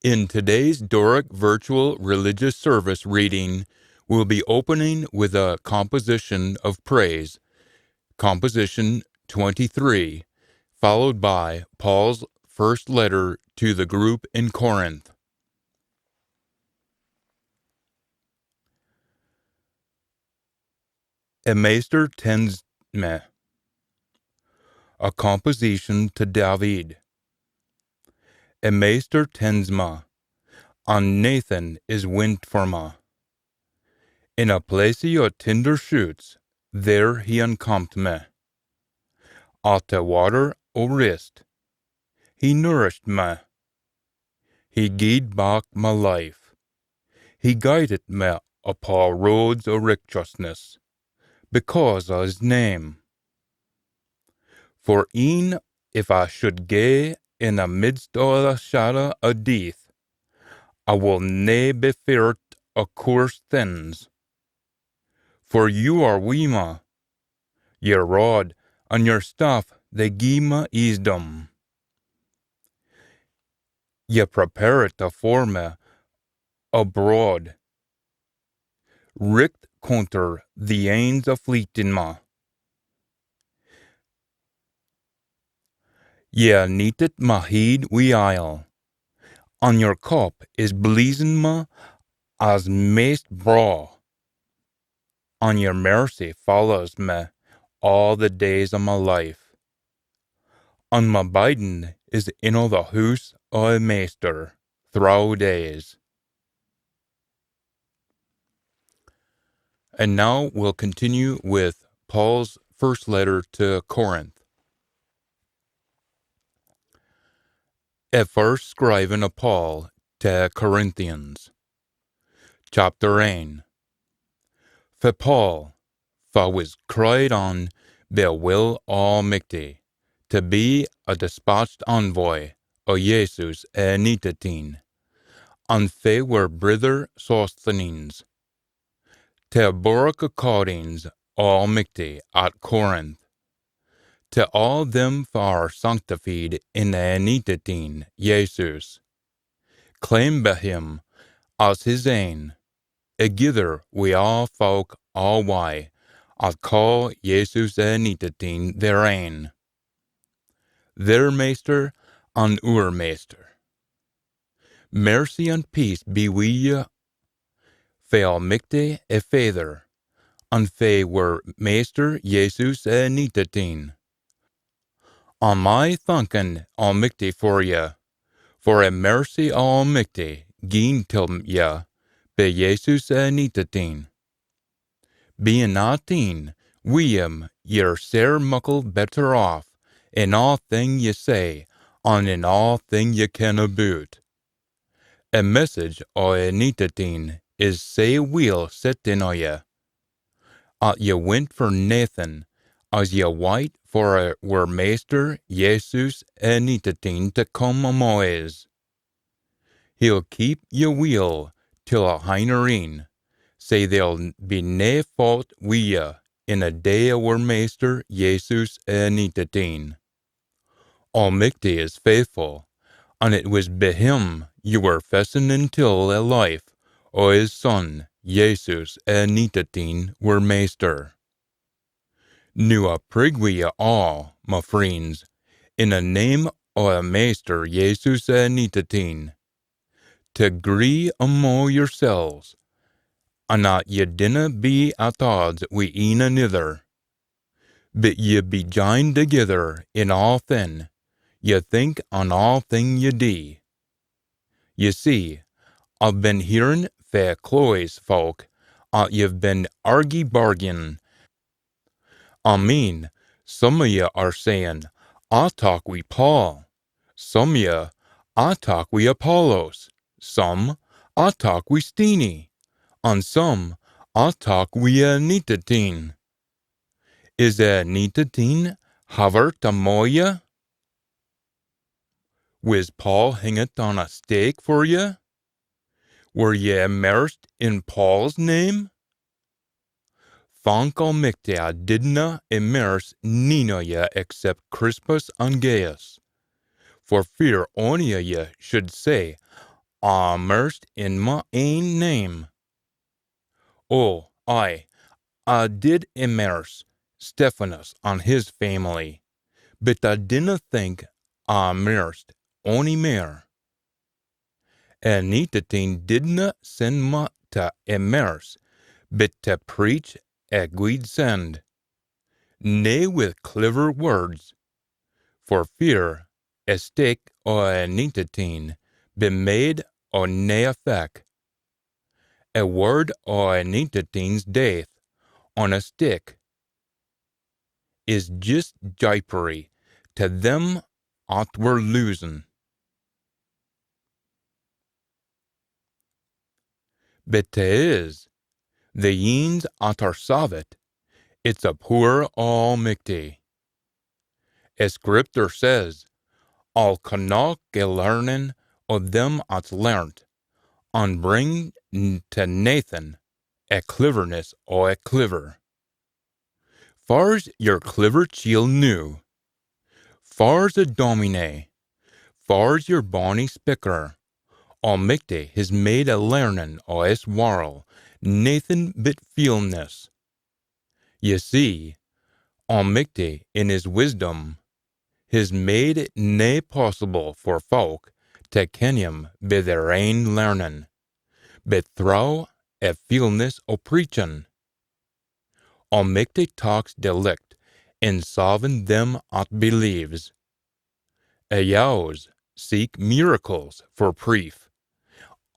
In today's Doric virtual religious service reading, we'll be opening with a composition of praise, composition 23, followed by Paul's first letter to the group in Corinth. Meester tens me, a composition to David. Meester tens me, on Nathan is wint for me. In a place of tender shoots, there he encamped me. At the water o rest, he nourished me. He gied back my life. He guided me upon roads of righteousness, because of his name. For e'en if I should gae in the midst of the shadow of death, I will nae be feared of coarse things. For you are wi' me, your rod and your staff, they gie me wisdom. Ye prepare it afore me abroad, richt counter the ains afflicting me. Ye kneaded my heed wi' oil, and your cup is blazing me as maist braw. And your mercy follows me all the days of my life. And my biding is in all the house of a master through days. And now we'll continue with Paul's first letter to Corinth. A first scriven of Paul to Corinthians. Chapter 1. For Paul, for was cried on by will Almighty, to be a dispatched envoy of Jesus Nitatin, and fe were brother Sosthenes, to Doric accordings Almighty at Corinth, to all them far sanctified in Nitatin Jesus, claim by him as his ain, agither we all folk all why, at call Jesus Nitatin their ain, their meester and our meester. Mercy and peace be wi' you, fe Almighty a Father, and fe were meester Jesus Nitatin. On my thanken Almighty for you, for a mercy Almighty gien till you, be Jesus Nitatin. Being 18, we ye're sair muckle better off, in all thing ye say, and in all thing ye ken aboot. A message o a Nitatin is sae weel set in o ye. At ye went for Nathan, as ye wait for were meester Jesus Nitatin to come amoes. He'll keep ye weel till a hinereen, say there'll be nae fault wi' ye in a day of our meester Jesus Nitatin. Almighty is faithful, and it was by him you were fastened until a life, o his Son, Jesus Nitatin, were meester. Nu a prig we all, my friends, in the name o a meester Jesus Nitatin, to gree amo yourselves, and that ye dinna be at odds wi' een another, but ye be joined together in all thing, ye think on all thing ye do. Ye see, I've been hearing fae Chloe's folk, ye've been argy-bargying. I mean, some of ye are saying, I talk wi' Paul. Some of ye, I talk wi' Apollos. Some, I talk wi' Steenie. And some, I talk wi' Nitatin. Is Nitatin haver to ye? Was Paul hangeth on a stake for ye? Were ye immersed in Paul's name? Thank Almighty I didna immerse none of ye except Crispus and Gaius, for fear ony of ye should say, immersed in my ain name. Oh, I did immerse Stephanus on his family, but I dinna think I immersed ony mair. And Nitatin didna send me to immerse, but to preach a guid send, nae with clever words, for fear a stick o a Nitatin be made o nae effect. A word o a Nitatin's death on a stick is just jipery to them at we're losing. But to is, the yeans at our savet, it's a poor almighty. A scripture says, I'll connacht ge learning o them at's learnt, and bring to Nathan a cleverness o a clever. Far's your clever chiel new, far's a domine, far's your bonny spicker, almighty has made a learning o es warl, Nathan bit feelness. Ye see, almighty in his wisdom, has made it nae possible for folk to ken him by their ain learning, but through a feelness o preaching. Almighty talks dialect in solving them at believes. Ayaws seek miracles for proof,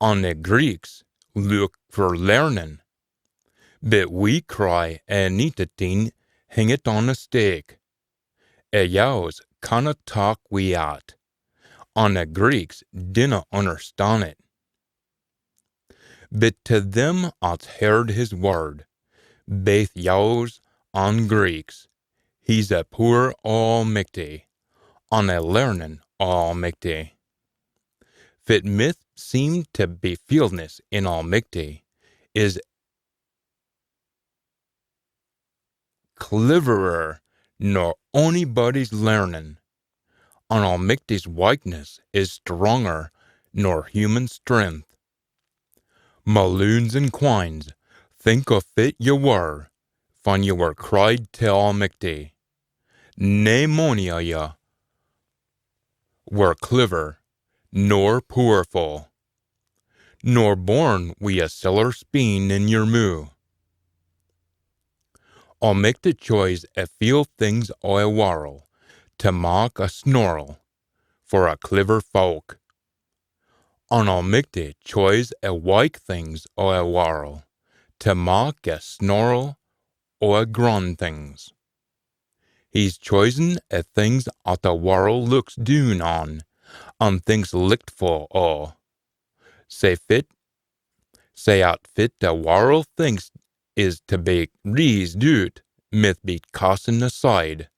and the Greeks look for learning. But we cry a Nitatin hang it on a stake. Ayaws cannot talk we at, and the Greeks dinna understand it. But to them at heard his word, both Yaws and Greeks, he's a poor almighty, and a learning almighty. Fit myth seemed to be fieldness in almighty, is cleverer nor anybody's learning, and almighty's whiteness is stronger nor human strength. Maloons and quines, think of it ye were, when ye were cried to almighty. Nae mony o ye were clever, nor powerful, nor born wi a siller speen in your moo. Almighty choice a feel things o a warl, to mock a snorl, for a clever folk. On almighty choice a wike things o a warl, to mock a snorl o a grun things. He's chosen a things at the warl looks doon on, and things licked for o. Say at fit the warl thinks is to be rees doot, myth be casting aside.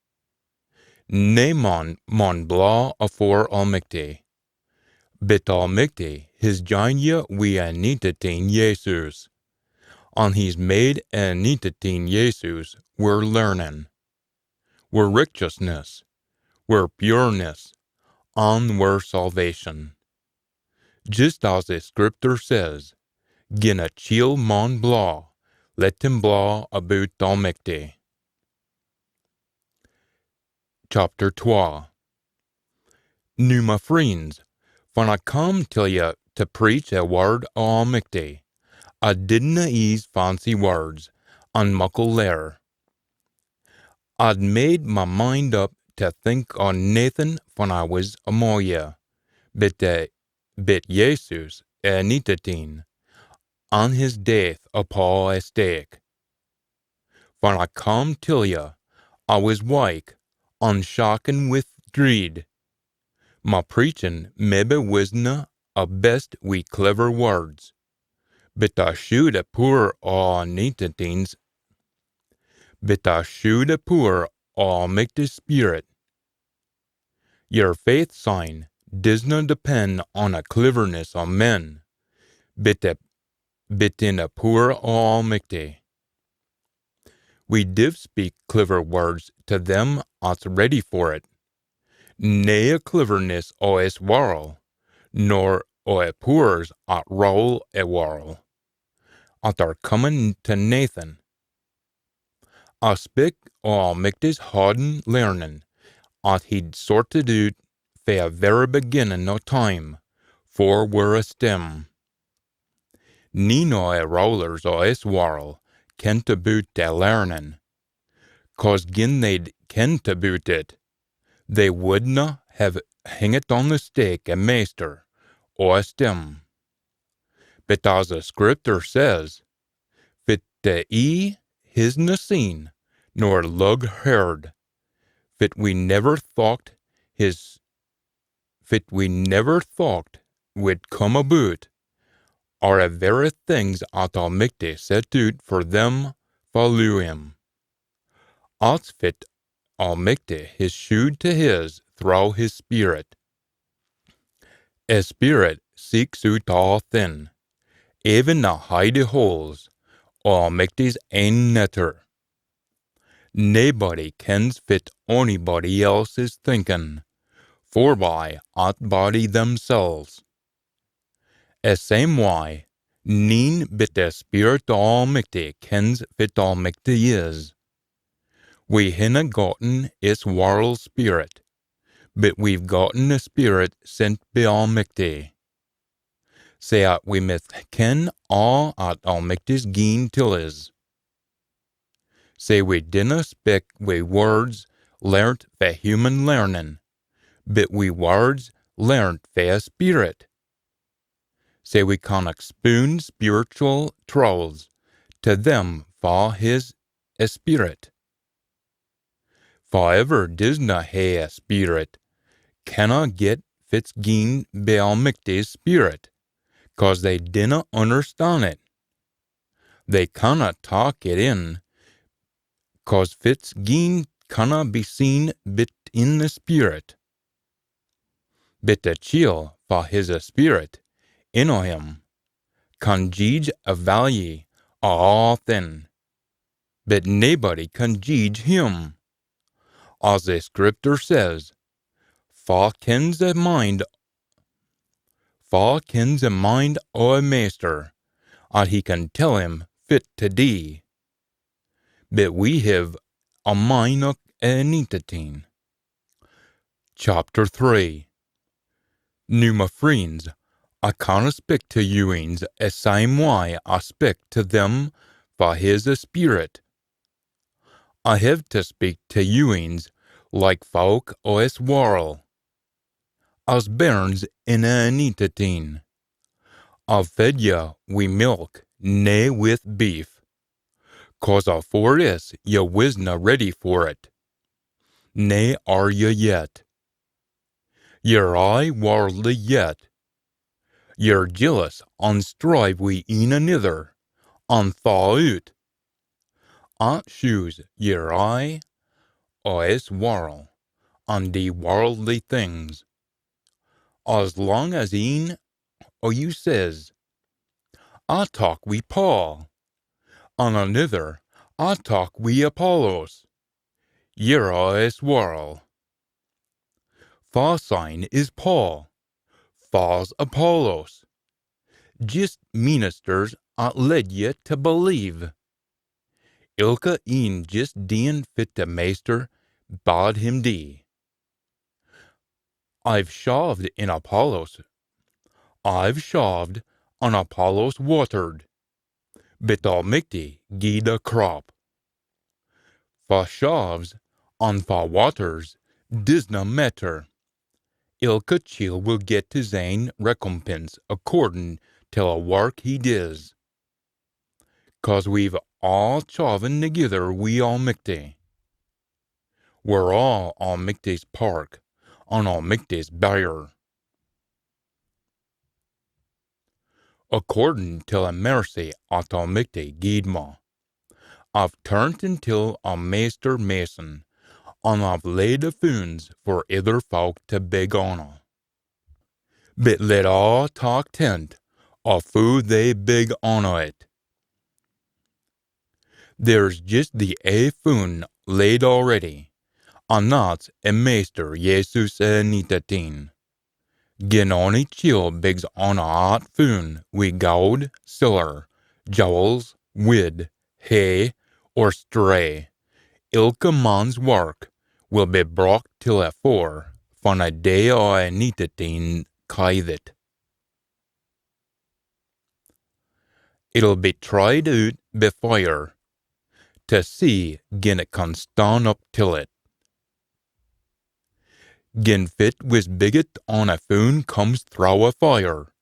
Nae mon blah afore almighty. But almighty his join ye we a Nitatin Jesus, and he's made a Nitatin Jesus we're learning, we're righteousness, we're pureness, and we're salvation. Just as the scripture says, gin a chiel mon blah, let him blah about almighty. Chapter 12. Nu my friends, when I come to ye to preach a word o almighty, I didna use fancy words, and muckle lair. I'd made my mind up to think on Nathan when I was amo ye, but Jesus a Nitatin, on his death upo a stake. When I come till ye, I was wike, unshocken with dread. My preaching maybe wasna a best wi clever words, but I shewed a poor Nitatin's, but I shewed a poor almighty spirit. Your faith sign does not depend on a cleverness of men, but in a poor almighty. We div speak clever words to them at's ready for it, nae a cleverness o es warl, nor og poors at roll e warl, at are coming to Nathan. A spik og mektis hadden lernen, at he'd sorted ut fra very beginning of time, for were a stem. Nino e rollers og es warl, kente boot de lernen, cause gin they'd kente boot it, they wouldna have hang it on the stake a meester, or a stem. But as the scripture says, fit the hisna seen, nor lug heard, fit we never thought would come about, are a very things at Almighty set out for them follow him. As fit Almighty his shoed to his through his spirit. A spirit seeks out all thin, even the hidey holes, Almighty's ain netter. Nobody kens fit anybody else's thinking, forby at body themselves. A same way, neen bit the spirit Almighty kens fit Almighty is. We hinna gotten is world spirit, but we've gotten a spirit sent by Almighty. Say at we myth ken all at Almighty's gene till is. Say we dinna speak we words learnt fa human learning, but we words learnt fa a spirit. Say we can expound spiritual trolls to them fa his a spirit. For ever disna hae a spirit, canna get fits gene by Almighty's spirit, cause they dinna understand it. They cannot talk it in, cause fits gene cannot be seen bit in the spirit. Bit the chill for his a spirit, in o him, can judge a value o all thin, but nobody can judge him. As the scripture says, fa kens the mind o a master, and he can tell him fit to do. But we have a mind of a neetateen. Chapter 3. Nu my friends, I canna speak to youins a same way I speak to them for his a spirit. I have to speak to youins like folk o es world, as bairns in a neetateen. I've fed ya wi milk, nae with beef, cause afore this ya wasna ready for it. Nae are ya yet. You're aye worldly yet. You're jealous and strive wi een another, and thaw out. Aunt shoes you're aye o es world, and the worldly things. As long as een o you says, I talk wi Paul, and another, I talk wi Apollos. You're o es world. Fa sign is Paul, fa's Apollos. Just ministers at led ye to believe. Ilka een just dien fit de meester bad him die. I've shoved in Apollos. I've shoved on Apollos watered, but Almighty gie the crop. Fa shoves on fa waters disna matter. Ilka chiel will get his ain recompense according to a work he does. Cause we've all choven together wi Almighty. We're all Almighty's park, on Almighty's byre. According to the mercy at Almighty gied ma, I've turned until a meester mason, and I've laid the funds for other folk to beg on. But let all talk tent of who they beg on it. There's just the a fund laid already, and that's a meester Jesus neetateen. Ginoni chill bigs on a hot foon we goud, silver, jowls, wid, hay, or stray. Ilka man's work will be brought till a four, van a day o a nitateen kaidit. It'll be tried out be fire, to see gin it can stand up till it. Gin fit wis bigot on a foon comes through a fire.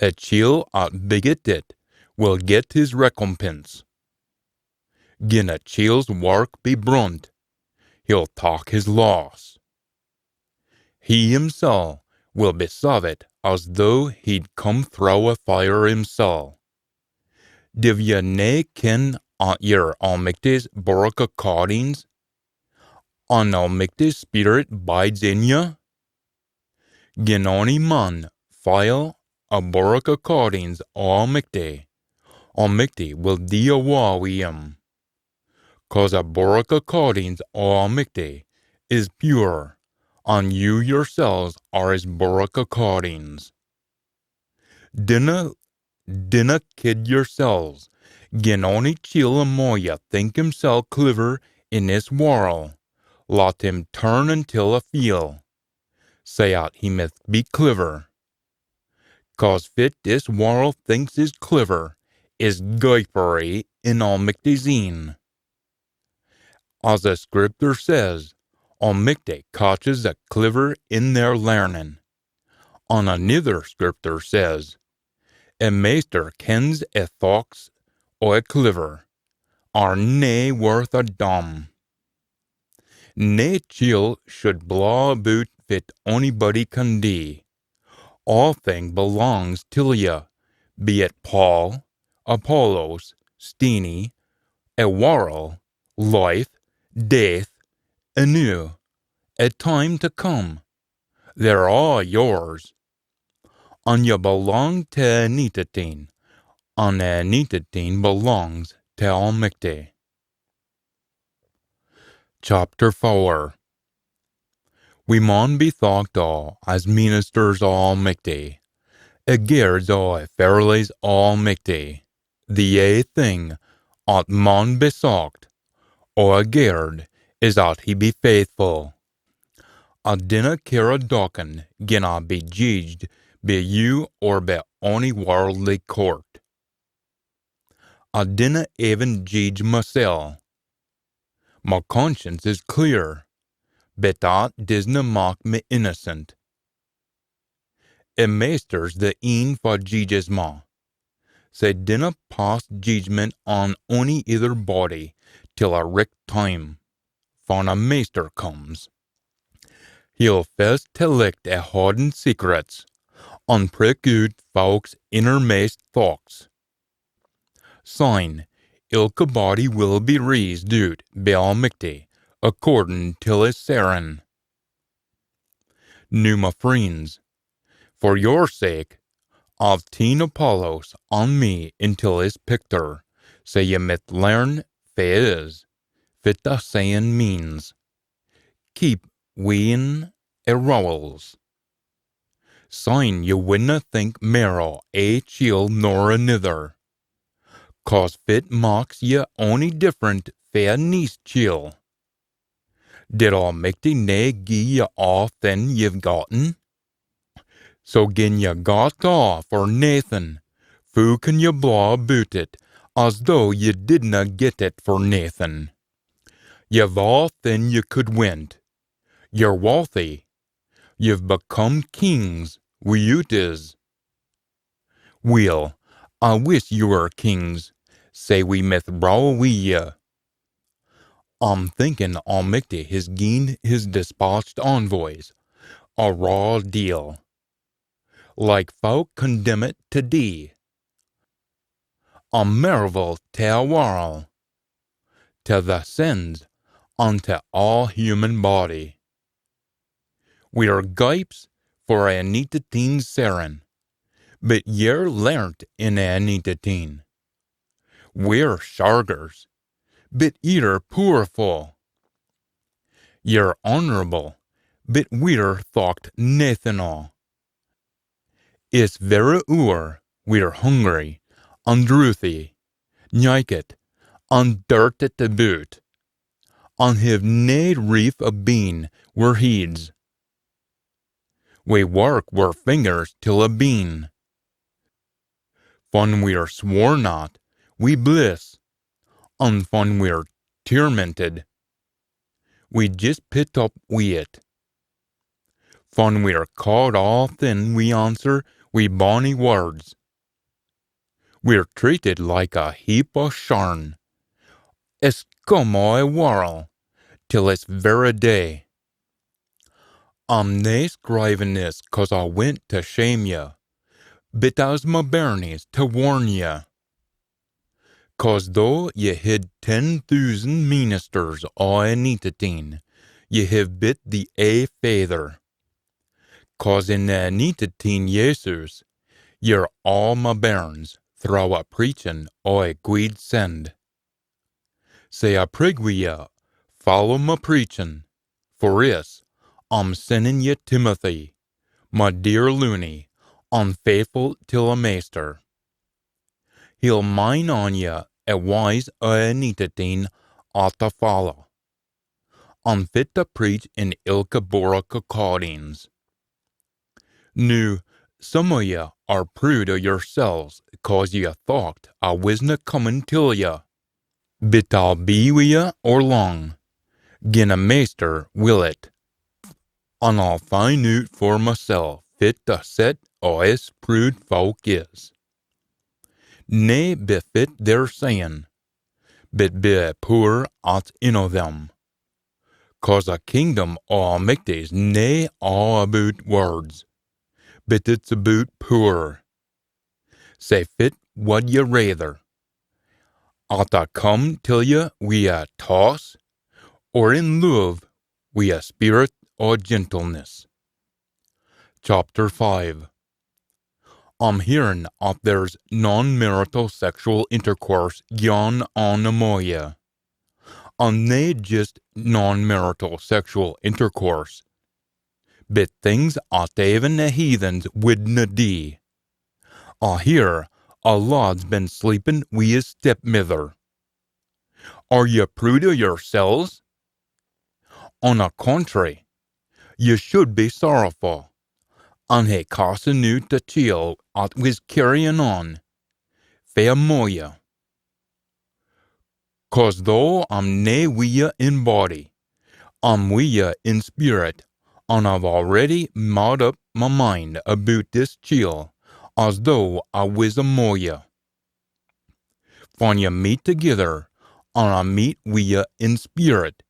A chill at bigot it will get his recompense. Gin a chill's work be brunt, he'll talk his loss. He himself will be saved as though he'd come through a fire himself. Div ye nae ken at your Almighty's Borca callings? An Almighty's Spirit bides in ye? Gin ony man file a Borca callings Almighty will do awa wi him. 'Cause a Borca callings Almighty is pure, and you yourselves are his Borca callings. Dinna kid yourselves. Gin ony chill amoya think himself clever in this world, let him turn until a feel. Say out he must be clever. 'Cause fit this world thinks is clever, is guypery in Almighty zine. As the scripture says, Almighty catches the clever in their learning. And another scripture says, a meester kens a thoughts o a clever, are nae worth a dam. Nae chill should blaw about fit onybody can do. All thing belongs till ya, be it Paul, Apollos, Steenie, a world, life, death, anew, a time to come. They're all yours. And ye belong to a nitateen, and a nitateen belongs to Almighty. Chapter 4. We maun be thought o as ministers o Almighty, a guards o a fairlies Almighty. The ae thing at maun be sought o a guard is that he be faithful. A dinna care a dockin gin a be judged be you or be ony worldly court. I dinna even judge mysel. My conscience is clear, but that disna mak me innocent. A meester's the een for judges ma. Say dinna pass judgment on ony either body till a richt time, van a meester comes. He'll first tellect a hardened secrets, and prick out folks' innermost thoughts. Sign, ilka body will be raised out by Almighty, according till his serin. Nu, my friends, for your sake, I've ta'en Apollos on me until his picture, so ye might learn fae fit the saying means. Keep wean a rowels. Sign ye winna think marrow a chill nor another. 'Cause fit marks ye ony different fair niece chill. Did Almighty nae gie ye all then ye've gotten? So gin ye got all for naething, foo can ye blaw about it, as though ye didna get it for naething. Ye've all then ye could wint. Ye're wealthy. Ye've become kings, without is. Well, I wish you were kings. Say we mith row wi ye. I'm thinking Almighty has gien his dispatched envoys a raw deal. Like folk condemn it to thee. A marvel to a world, to the sins, unto all human body. We are gipes for a nitateen serin, but ye're learnt in a nitateen. We're shargers, but ye're poorful. Ye're honourable, but we're thought naething o. Is verre we're hungry, undruthi, nyket, undirtet the boot, on hiv nade reef a bean, we're heeds. We work we're fingers till a bean. Fun we're swore not, we bliss, unfun we're tormented. We just pit up we it. Fun we're caught all thin, we answer, we bonny words. We're treated like a heap of sharn. Es como a whirl, till it's very day. I'm nae scriving this 'cause I went to shame ya, but as my bairnies to warn ya. 'Cause though ye hid 10,000 ministers I neetateen, ye have bit the a father. 'Cause in the neetateen Jesus, ye're all my bairns, throw a preachin' I guid send. Say I prig wi ya, follow my preachin', for is, I'm sending ye Timothy, my dear loony, unfaithful till a maester. He'll mine on ye a wise a neetateen ought to follow, unfit to preach in ilka boraka callings. Nu, some of ye are prude of yourselves, 'cause ye thought I wasna comin' till ye. But I'll be wi ye or long, gin a maester will it, and I'll find out for myself fit to set as prude folk is. Nae befit their saying, but be poor at in of them. 'Cause a kingdom almighty's nae all about words, but it's about poor. Say fit what ye rather. Ought I come till ye wi a toss, or in love wi a spirit o' gentleness? Chapter 5. I'm hearing of there's non-marital sexual intercourse gone on amo ye. And nae just non-marital sexual intercourse, but things at even the heathens wouldna dee. I hear a lad's been sleeping wi his stepmither. Are ye prude of yourselves? On the contrary, ye should be sorrowful, and he casting out the chiel at was carrying on, fair moya. 'Cause though I'm nae wi ye in body, I'm wi ye in spirit, and I've already made up my mind about this chiel, as though I was a moya. When ye meet together, and I meet wi ye in spirit,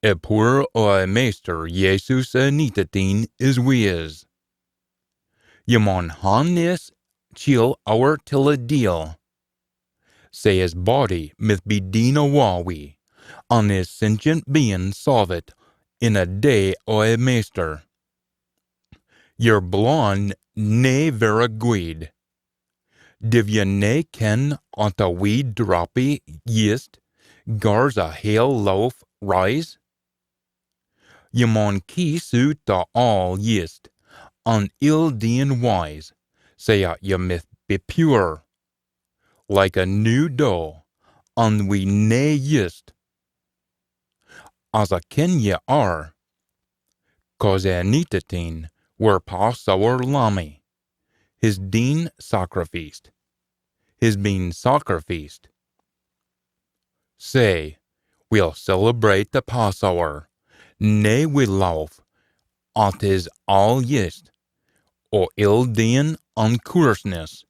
a poor o a meester Jesus a neetateen is wi is. Ye mon han this chiel our till a deal. Say his body mith be deen a wawi, and his sentient being solve it in a day o a meester. Your blonde nae vera guid. Div ye nae ken ont a wee droppy yeast, gars a hale loaf rise? Ye mon kies out the all yeast, and ill dean wise, say ye mith be pure, like a new dough, and we nae yeast. As a ken ye are, 'cause a neetateen were Passover lammy, his dean sacrificed, his being sacrificed. Say, we'll celebrate the Passover, nae we laugh, at his all yeast, o ill dean and coarseness,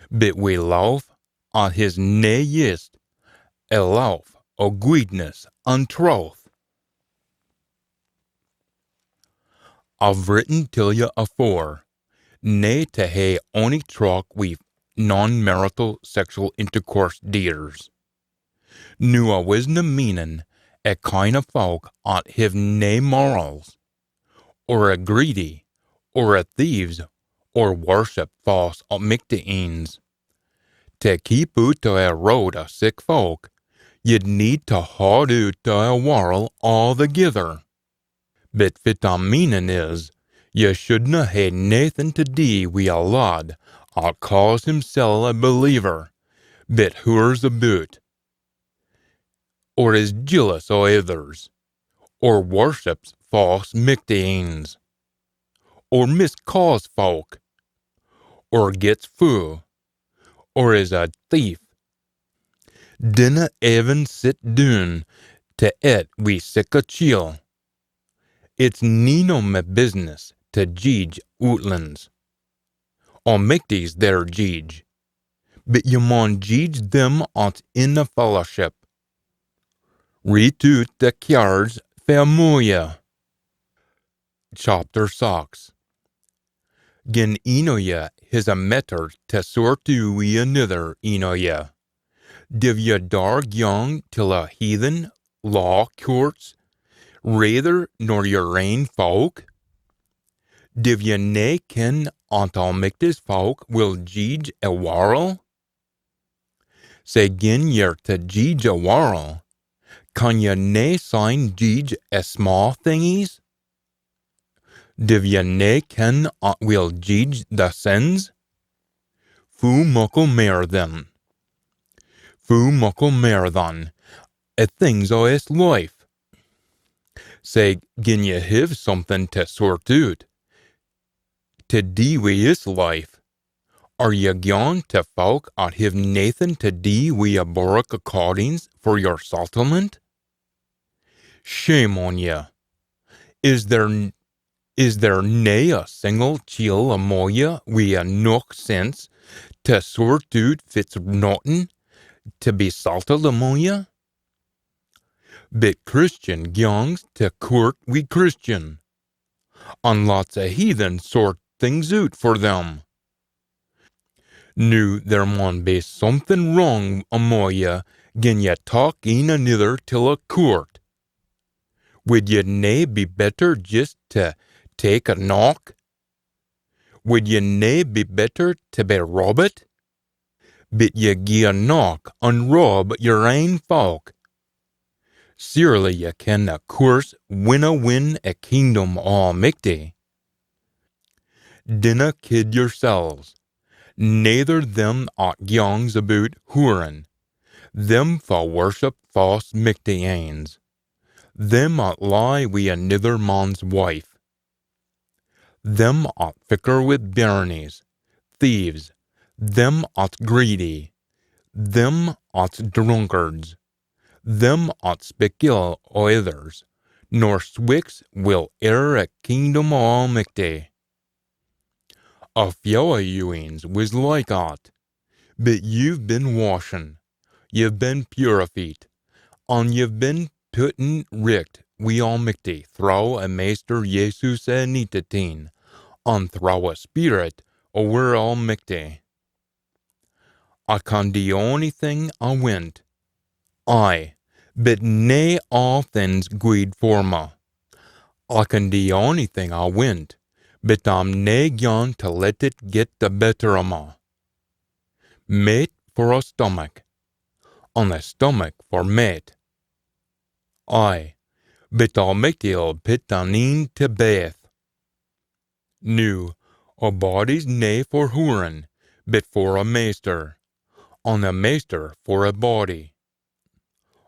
but we laugh at his nae yeast, a laugh o guidness and troth. I've written till ye afore, nae to hae ony talk wi non-marital sexual intercourse dears. Nu I wasna meaning a kind of folk at have nae morals, or a greedy, or a thieves, or worship false at mictaeens. To keep out to a road of sick folk, you'd need to haud out to a whirl altogether. But fit I'm meaning is, Ye shouldna hae naething to dee wi' a lad 'at calls himsel' a believer, but who's aboot, or is jealous o' others, or worships false michtains, or miscaws folk, or gets fou, or is a thief. Dinna even sit doon to eat wi' sic a chiel. It's none o' my business to jeege outlands. O michties their jeege, but ye maun jeege them 'at's in the fellowship. Read out the cards fair Chapter 6. Gin enoye his a metter to sortu wi another enoye. Div ye darg young till a heathen law courts, rather nor your ain folk? Div ye nae ken ant almichty's folk will jeege a warrel? Say gin ye're to jeege a warrel, can ye nae sign jeege a small thingies? Div ye nae ken ant will jeege the sins? Fu muckle mair then. Fu muckle mair than, a things o' his life. Say gin ye hiv something to sort out, to dee wi' his life, are ye gone to folk 'at hiv naething to dee wi' a boric accordings for your settlement? Shame on ye! Is there nae a single chiel amo ye wi' enough sense to sort out fit's nothing to be salted amo ye? But Christian gangs to court wi' Christian, and lots of heathen sort things out for them. Nu, there maun be something wrong amo ye gin ye talk een another till a court. Would ye nae be better just to take a knock? Would ye nae be better to be robbed? But ye gie a knock and rob your ain folk. Surely ye can a course win a kingdom almichty. Dinna kid yourselves, neither them 'at gangs about whoring, them fa worship false michtains, them 'at lie wi' another man's wife, them 'at ficker with bairnies, thieves, them 'at's greedy, them 'at's drunkards, them 'at speak ill o' others, nor swicks will ere a kingdom almichty. A few of you'ens was like that, but you've been washen, you've been purified, and you've been putten richt wi' almichty through a Master Jesus Nitatin, and through a Spirit o'er almichty. I can the only thing I wint. Aye, but nae all things guid for me. I can the only thing I wint, but I'm nae gone to let it get the better of me. Mate for a stomach, and a stomach for mate. Aye, but almichty'll pit an een to baith. Nu, a body's nae for hoorin, but for a maester, and a maester for a body.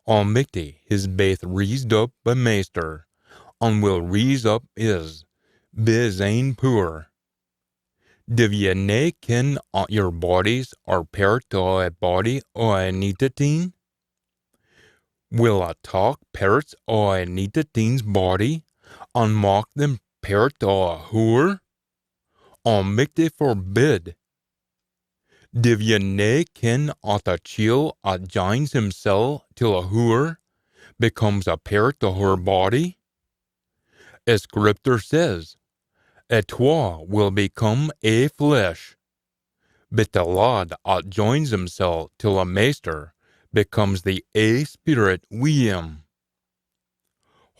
Almichty is baith raised up a maester, and will raise up is, biz ain poor. Div ye nae ken 'at your bodies are part o' a body o' a nitatin? Will I talk parts o' a nitatin's body, and mock them part o' a whore? Almichty forbid. Div ye nae ken 'at a chiel 'at joins himsel' till a whore becomes a part o' her body? As Scripture says, a twa will become a flesh. But the lad 'at joins himsel' till a maester becomes the a spirit wi' him.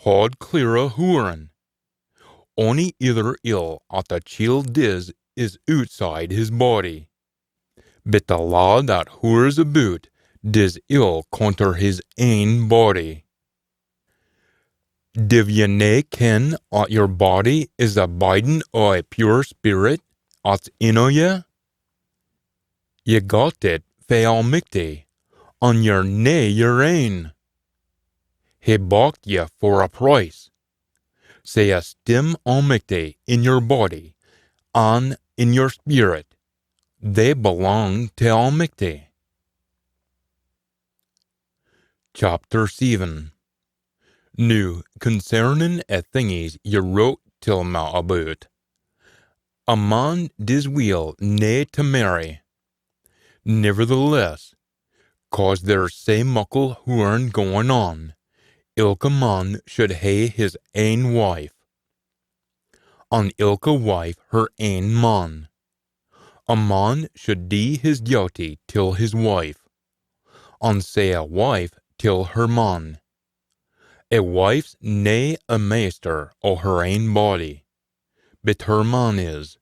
Haud clear o' whoring. Ony ither ill 'at a chiel dis is outside his body. But the lad that whores aboot dis ill contra his ain body. Div ye nae ken at your body is abiding o a pure spirit at ino ye? Ye got it fe almicti, on your nae your ain. He bought ye for a price. Say a stim almicti in your body, and in your spirit. They belong to almicti. Chapter 7. Nu concerning a thingies ye wrote till ma about. A man dis wheel nae to marry. Nevertheless, cause there's sae muckle whorein going on, ilka man should hae his ain wife, and ilka wife her ain man. A man should dee his duty till his wife, and say a wife till her man. A wife's nae a meester o her ain body, but her man is.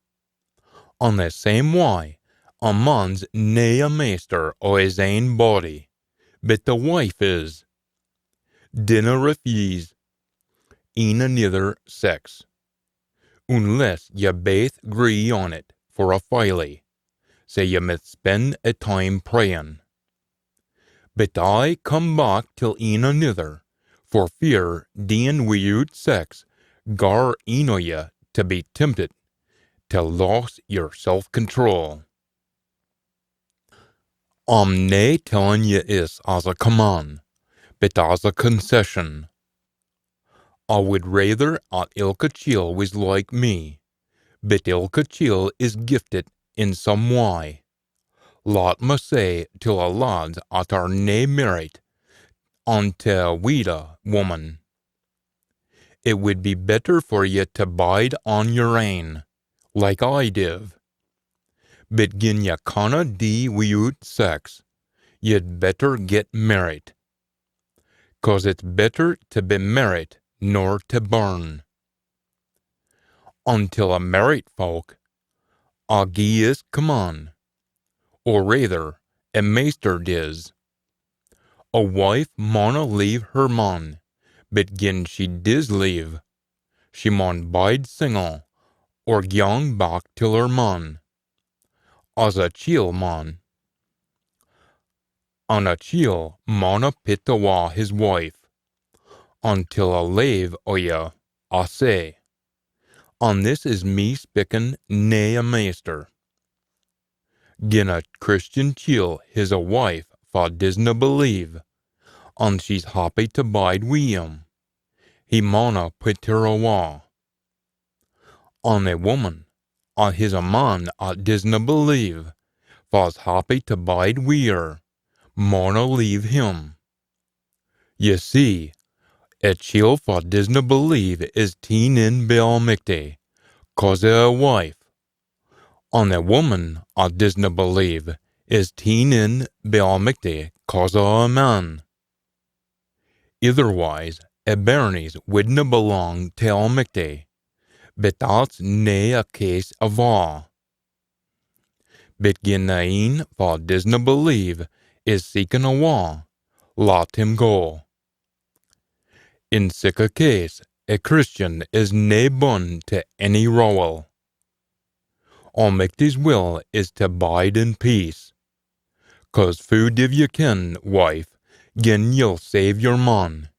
On the same way, a man's nae a meester o his ain body, but the wife is. Dinna refuse een another sex, unless ye baith agree on it for a filey, say ye must spend a time praying. But I come back till een another, for fear dean without sex gar een o ye to be tempted, to lose your self-control. I'm nae telling ye is as a command, but as a concession. I would rather at ilka chiel was like me, but ilka chiel is gifted in some way. Lot must say till a lad at our nae merit, unto a weeda woman. It would be better for ye to bide on your ain, like I div. But gin ye canna dee without sex, ye'd better get married. 'Cause it's better to be married nor to burn. Until a married folk, a gie is command, or rather, a meester dis. A wife mauna leave her man, but gin she dis leave, she maun bide single, or gang back till her man. As a chiel man. And a chiel mauna pit awa his wife, until a lave o ye, a say. And this is me spicken nae a meester. Gin a Christian chiel his a wife fa disna believe, and she's happy to bide wi him, he mauna put her awa. And a woman, and his a man at disna believe, fa's happy to bide wi her, mauna leave him. Ye see, a chiel fa disna believe is teen in be almicti, 'cause a wife. And a woman at disna believe is teen in be almicti, 'cause a man. Otherwise, a bairnies wouldna belong to almicti, but that's nae a case of all. But gin a een fa disna believe is seeking awa, let him go. In sic a case, a Christian is nae bun to any rowel. Almicti's will is to bide in peace. 'Cause food div ye ken, wife, gin ye'll save your man.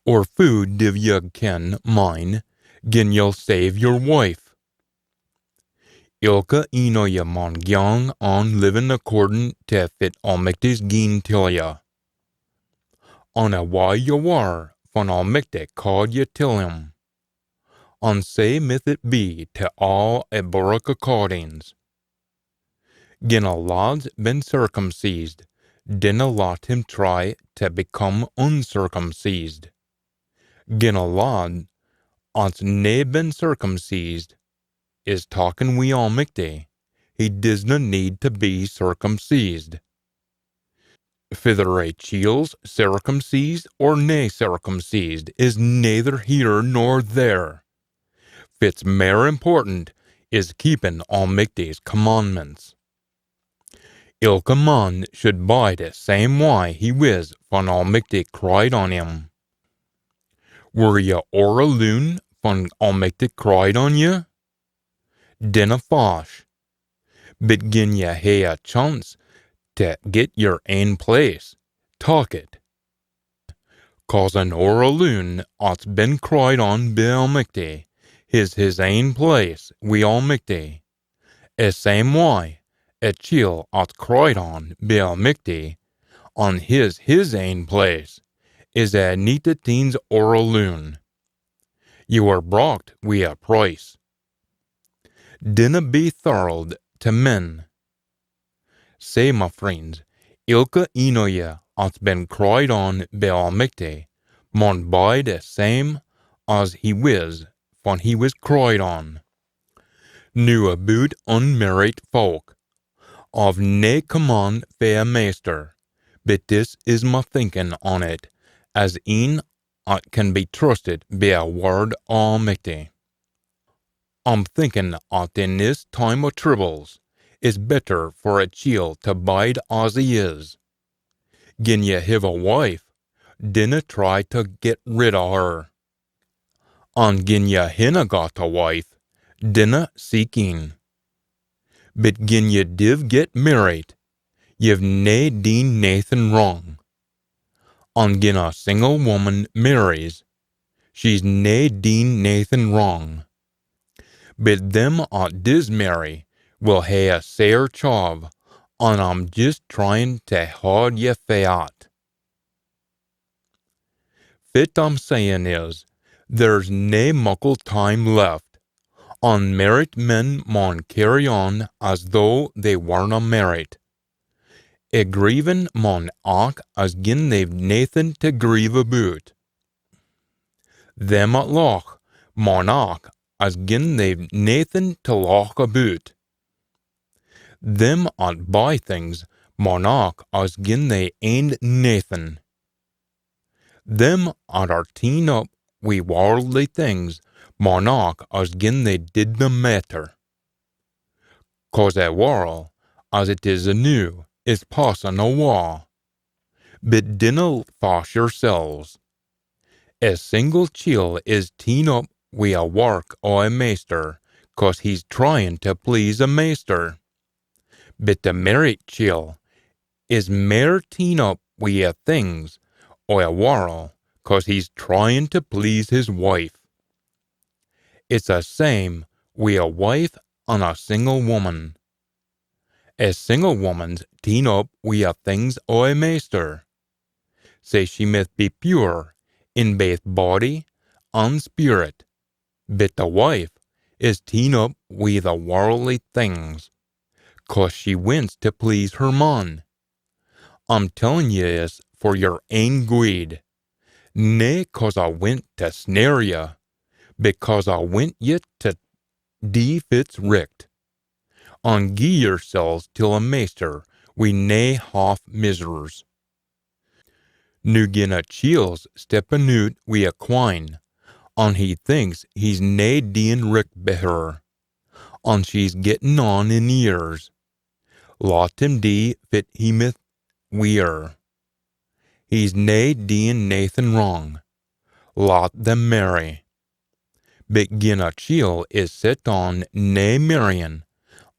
Or food div ye ken, mine, gin ye'll save your wife. Ilka een o ye maun gang on living according to fit Almicti's gien till ya. On a why ye war, van Almicti called ye till him. On say myth it be to all a Doric accordings. Gin a lad's been circumcised, dinna let him try to become uncircumcised. Gin a lad, at's nae been circumcised, is talking wi Almicti, he disna need to be circumcised. Fither a chiel's circumcised or nae circumcised is neither here nor there. Fit's mair important is keeping Almicti's commandments. Ilka man should bide the same way he was when Almicti cried on him. Were ye ora loon van almighty cried on ye? Dinna fash, but gin ye hae a chance to get your ain place, talk it. 'Cause an ora loon at's been cried on be almighty, his ain place we almighty. Same way, a chiel at's cried on be almighty, on his ain place, is a neetateen's ora loon. You are brought wi a price. Dinna be thurled to men. Say, my friends, ilka inoya at's been cried on be almighty, mon buy the same as he was when he was cried on. Nu aboot unmarried folk, of nae command fair meester, but this is my thinking on it, as een at can be trusted be a word almighty. I'm thinking at in this time of troubles, it's better for a chiel to bide as he is. Gin ye have a wife, dinna try to get rid of her. And gin ye hinna got a wife, dinna seek een. But gin ye div get married, ye've nae deen nathan wrong. And gin a single woman marries, she's nae deen nathan wrong. But them at dis marry will hae a sair job, and I'm just trying to haud ye fat. Fit I'm saying is, there's nae muckle time left. Unmarried men maun carry on as though they werena married. A grievin' maun act as gin they've nathan to grieve aboot. Them at loch maun act as gin they've nathan to loch aboot. Them at buy things maun act as gin they ain't nathan. Them at are teen up wi worldly things maun act as gin they didna matter. 'Cause a world, as it is anew, is passin' awa. But dinna fash yourselves. A single chiel is teen up wi a work o' a maester, 'cause he's tryin' to please a maester. But the married chiel is mair teen up wi a things o' a world, 'cause he's tryin' to please his wife. It's the same wi a wife and a single woman. A single woman's teen up wi a things o' a maester. Say she must be pure in both body and spirit, but the wife is teen up wi the worldly things, 'cause she wants to please her man. I'm telling ye this for your ain guid, nae 'cause I went to snare ye, because I went ye to die fits richt. And gie yourselves till a maester wi nae half misers. Nu gin a chiel's steppin' out wi a quine, and he thinks he's nae deein' richt be her, and she's gettin' on in years. Lot him die fit he mith wi her. He's nae deein' nathan wrong. Lot them marry. But gin a chiel is set on nae marryin',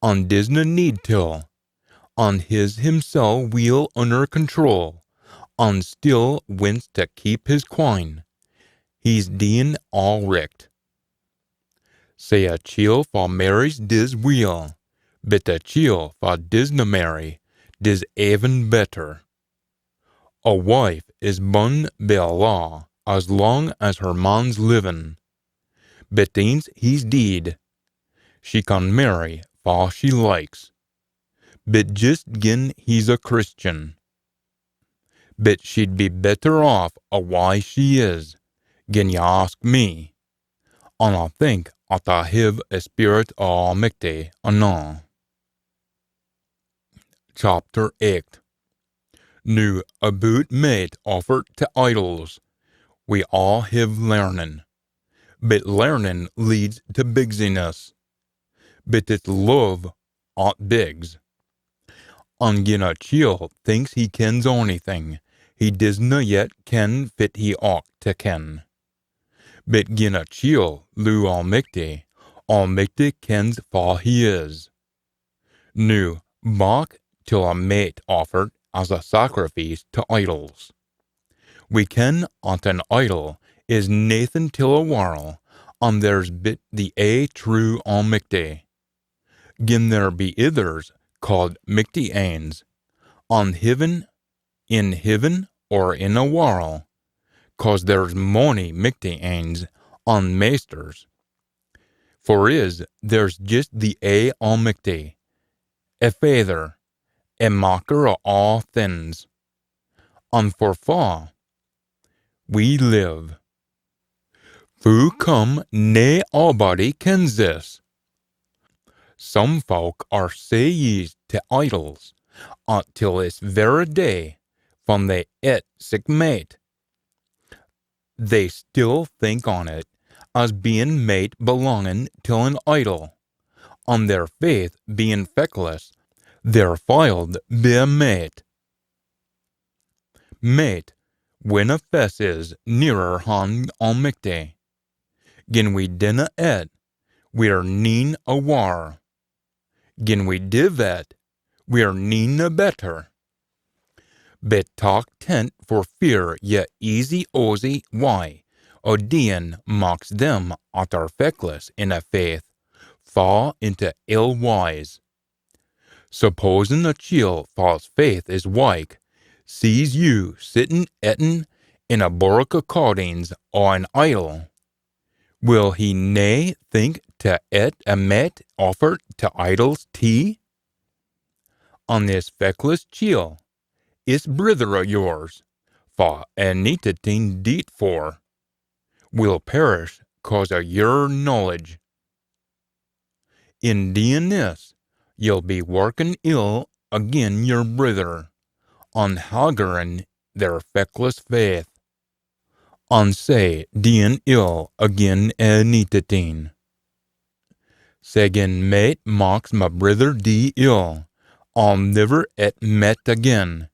and disna need till, and his himself weel under control, and still wants to keep his quine, he's deein' all richt. Say a chiel fa marries dis weel, but a chiel fa disna marry dis even better. A wife is bun be a law as long as her man's livin', but ance he's deed, she can marry fa she likes, but just gin he's a Christian. But she'd be better off a why she is, gin ye ask me, and I think at I have a spirit o' Almighty anon. Chapter 8. Nu aboot mate offered to idols, we all have learning, but learning leads to bigsiness, but it's love at bigs. And gin a chiel thinks he kens onything, he disna yet ken fit he ought to ken. Bit gin a chiel lu Almicte kens fa he is. Nu, bach till a mate offered as a sacrifice to idols. We ken ont an idol is Nathan till a whirl, on there's bit the a true Almicte. Gin there be ithers called Micti ains, on heaven, in heaven, or in a whirl, 'cause there's mony Micti ains on maesters. For there's just the a Almicte, a father, a mocker of all things. On for fa, we live. Fu come nae allbody kens this. Some folk are sayes to idols, until this very day, from they et sick mate. They still think on it as being mate belonging to an idol. On their faith being feckless, they're filed be a mate. Mate, when a fess is nearer han Almicte. Gin we dinna et, we're neen a war. Gin we div et, we're neen a better. Bet talk tent for fear ye easy ozy why, Odean mocks them at our feckless in a faith, fall into ill wise. Supposin' a chiel false faith is wike, sees you sittin' etten in a borrick of cardines or an idol. Will he nae think to et a met offered to idols tea? On this feckless chiel, is brither of yours, fa anitatin deet for, will perish 'cause of your knowledge. In doing this, you'll be working ill agin your brither, on haggering their feckless faith, on say doing ill agin anitatin. Segin mate mocks my brither de ill, I'll never et met again,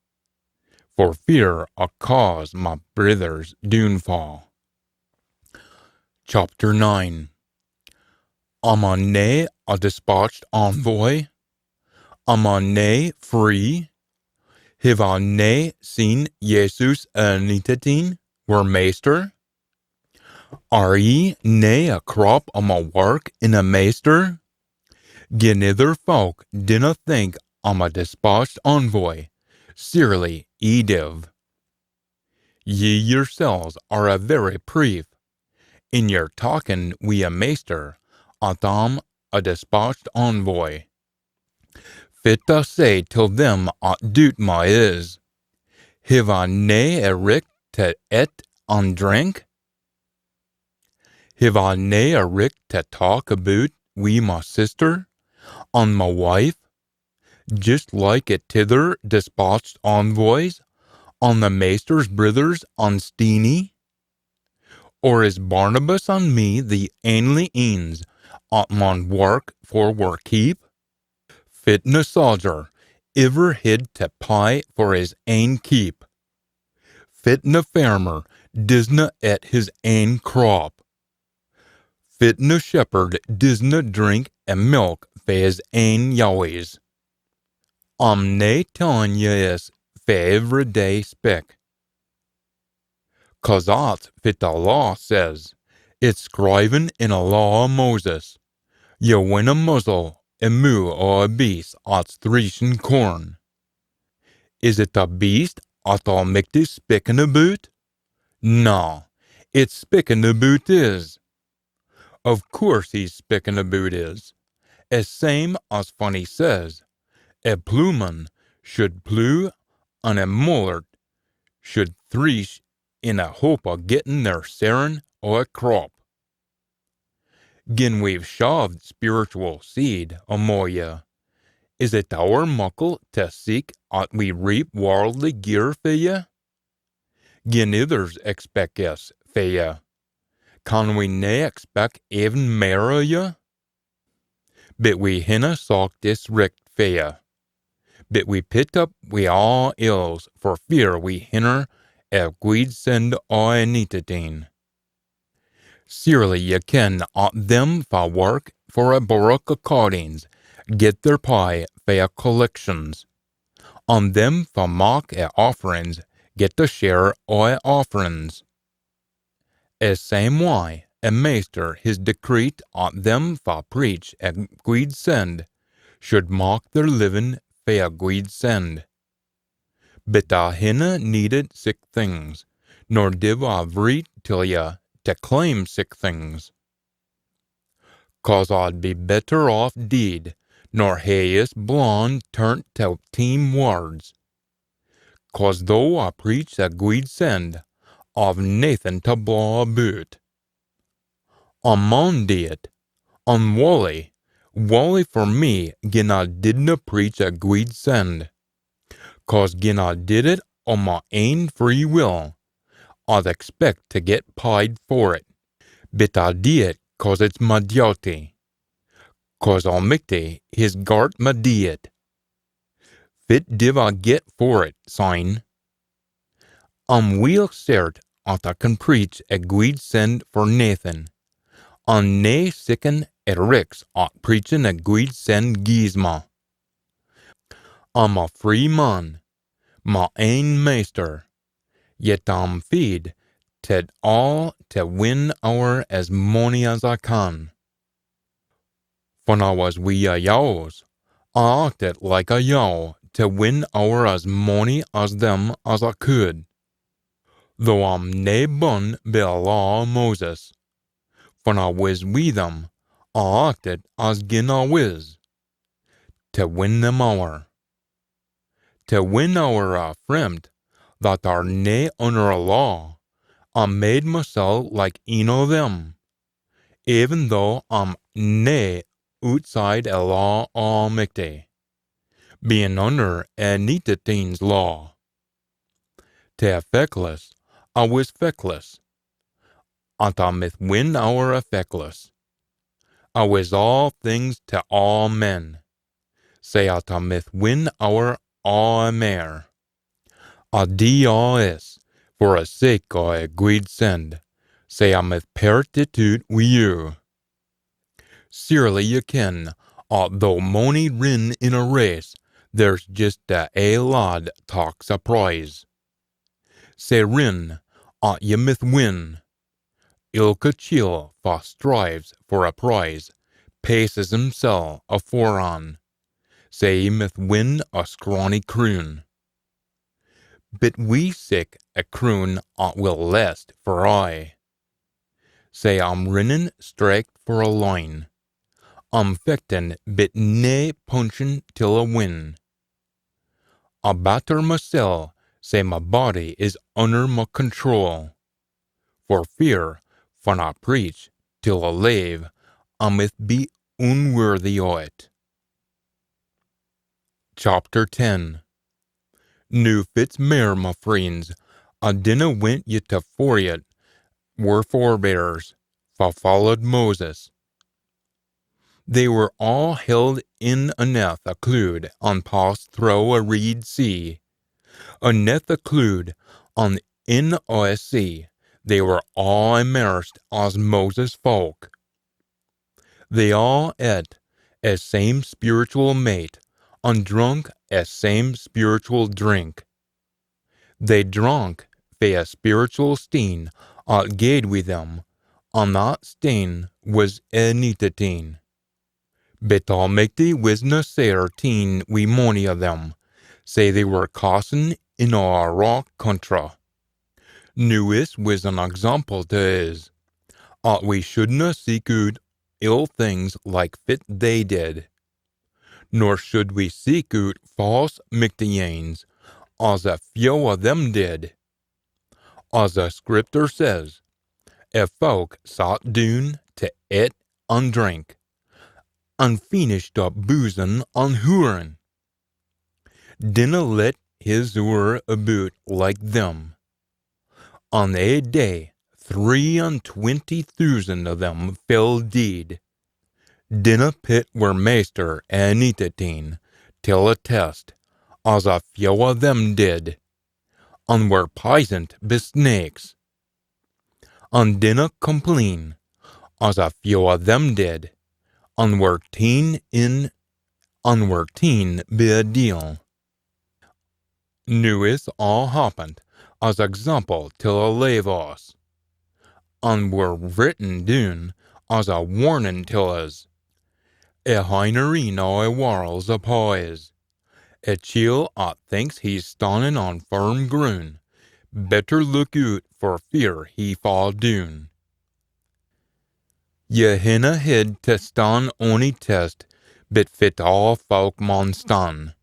for fear a cause my brither's doonfall. Chapter 9. Am I nae a dispatched envoy? Am I nae free? Have I nae seen Jesus anitatin, were meester? Are ye nae a crop o' my work in a meester? Gin ither folk dinna think I'm a dispatched envoy, surely ye div. Ye yourselves are a very proof. In your talking wi a meester, I'm a dispatched envoy. Fit to say till them doot my is. Have I nae a richt to et and drink? Have I nae a richt to talk about wi my sister, and my wife, just like it tither dispatched envoys, on the maester's brothers on Steenie? Or is Barnabas and me the ainly eens at mon work for work keep? Fit na soldier, iver hid to pie for his ain keep. Fit na farmer, disna et his ain crop. Fit na shepherd, disna drink a milk fa his ain yowies. I'm nae tellin' ye is fa every day spik. 'Cause that's fit the law says. It's scriven in a law of Moses. Ye winna muzzle a moo or a beast at's threeshin' corn. Is it the beast at Almicte spickin' aboot? Nah, it's spickin' aboot is. Of course he's spickin' aboot is. As same as funny says, a plewman should plew and a mullard should thresh in a hope of gettin' their sharin' o' a crop. Gin we've shoved spiritual seed amo ye, is it our muckle to seek at we reap worldly gear for ye? Gin others expect us for ye, can we nae expect even mair o' ye? But we hinna sock this richt for ye. But we pit up we all ills for fear we hinner a guid send o anitatin. Surely ye ken them fa work for a baroque accordings, get their pie fa collections. On them fa mock offerings, get the share o offerings. As same way, a maester his decreet on them fa preach a guid send, should mock their living fa a guid send. But hinna needed sick things, nor div vreet till ya to claim sick things. 'Cause I'd be better off deed, nor hayes blonde turnt to team words. 'Cause though I preach a guid send, I've nathan to blaw aboot. I'm mondiet, I'm Wally for me, gin I didna preach a guid send. 'Cause gin I did it on my ain free will, I'd expect to get pied for it. But I did it 'cause it's my duty. 'Cause Aul Mither his gart ma diet. Fit div I get for it, sign. I'm weel cert at I can preach a guid send for Nathan. I'm nae sicken at ricks at preachin' a guid send giesma. I'm a free man, my ain meester, yet I'm feed ted all to win our as mony as I can. When I was wee a yows, I acted like a yow to win our as mony as them as I could. Though I'm nae bun be a law of Moses, when I was wi' them, I acted as gin I was, to win them our. To win our friend, that are nae under a law, I made mysel like een o' them, even though I'm nae outside a law Aul Mither, being under a neatiteen's law. To feckless, I was feckless, and I myth win our feckless. I was all things to all men, say I myth win our all mare. I D.R.S. for a sake o' a guid send, say I myth pertitude wi' you. Surely ye ken, though mony rin in a race, there's just a lad talks a prize. Say rin, ye myth win. Ilka chiel fa strives for a prize, paces himsel afore on. Say he myth win a scrawny croon. But we sick a croon will last for I. Say I'm rinnin straight for a line. I'm fectin' bit nae punchin' till a win. I batter mysel, say my body is under my control. For fear, when I preach, till I lave, I myth be unworthy o' it. Chapter 10. Nu fits mair, my friends, I dinna went ye to forget, were forebears, fa followed Moses. They were all held in aneth a cloud, and passed thro' a reed sea. Aneth a cloud, and in a sea, they were all immersed as Moses' folk. They all ate as same spiritual mate, and drunk as same spiritual drink. They drank fae a spiritual steen, gaed with them, and that steen was a neatitine. But Aul Mither wasna sair teen wi' mony of them, say they were causin in a rock contra. Nuis was an example to us, we shouldna seek out ill things like fit they did, nor should we seek out false Mithians, as a few of them did. As the scripture says, if folk sat down to eat and drink, and finished up boozing and hooring, dinna let his hoor about like them. On a day, 23,000 of them fell dead. Dinna pit were meester and neatitine, till a test, as a few of them did, and were poisoned by snakes. And dinna complain, as a few of them did, unwerteen be a deal. Nu is all happened, as example till a lave us, and were written down as a warning till us. A hinery no a warrels a poise. A chiel thinks he's standing on firm ground. Better look out for fear he fall down. Ye hinna hid to stan ony test, bit fit all folk mon stan.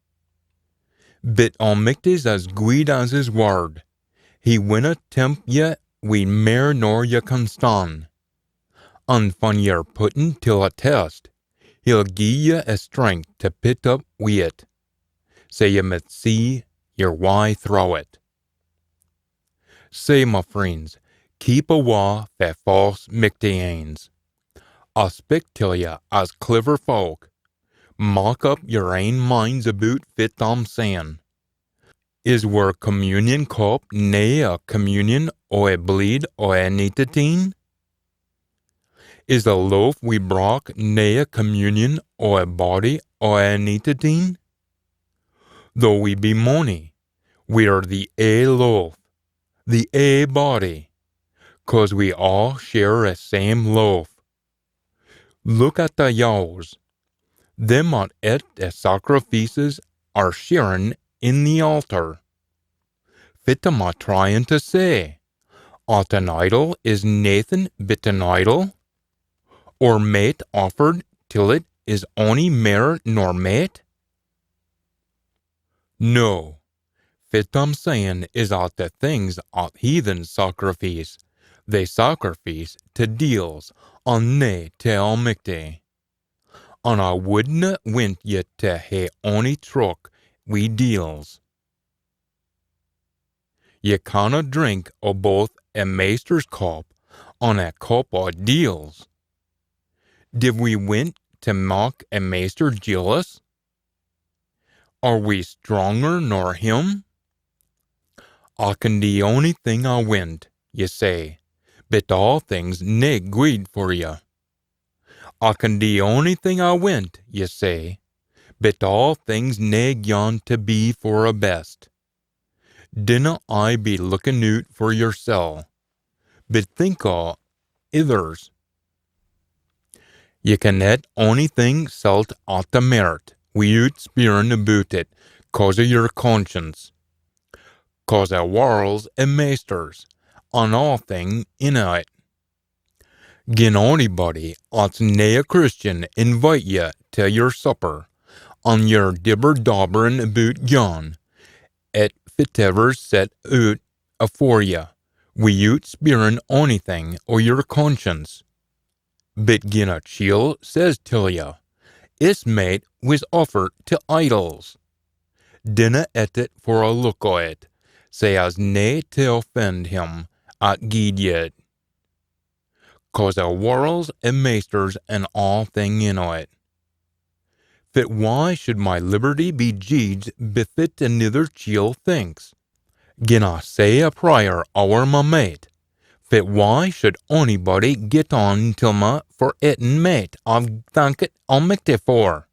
Bit almichty's as guid as his word. He winna tempt ye we mair nor ye can stan. And fun ye're puttin' till a test, he'll gie ye a strength to pit up wi' it. Say ye mit see your why throw it. Say, my friends, keep awa fae false michtains. I speak till ye as clever folk. Mock up your ain minds about fit I'm saying. Is were communion cup nae a communion o a bleed o a nicotine? Is a loaf we brock nae a communion o a body o a nicotine? Though we be mony, we are the a loaf, the a body, 'cause we all share a same loaf. Look at the yows. Them at et the sacrifices are sharing in the altar. Fit am I trying to say? At an idol is Nathan bit an idol? Or mate offered till it is ony mair nor mate? No. Fit I'm saying is at the things at heathen sacrifice. They sacrifice to deals on nae to almichty. And I wouldna wint ye to hae ony truck we deals. Ye canna drink o both a maester's cup and a cup o deals. Div we wint to mock a maester jealous? Are we stronger nor him? I can the only thing I wint, ye say, but all things nae good for ye. I can the only thing I wint, ye say, but all things nae gone to be for a best. Dinna I be looking out for yoursel, but think o' ithers. Ye can net onything selt at the merit, without spearing about it, 'cause o' your conscience. 'Cause a warrels a maesters, on all thing in it. Gin anybody at's nae a Christian invite ye to your supper, and you're dibber-dobbering about John, et fitever's set out afore ye, without spearing onything o' your conscience. But gin a chiel says till ye, its mate was offered to idols. Dinna et it for a look o' it, say as nae to offend him at gied ye it. 'Cause a warrels a maesters and all thing in o' it. Fit why should my liberty be jeed befit another chiel thinks? Gin I say a prayer o'er my mate, fit why should onybody get on till ma for etin mate I've thankit almichty for?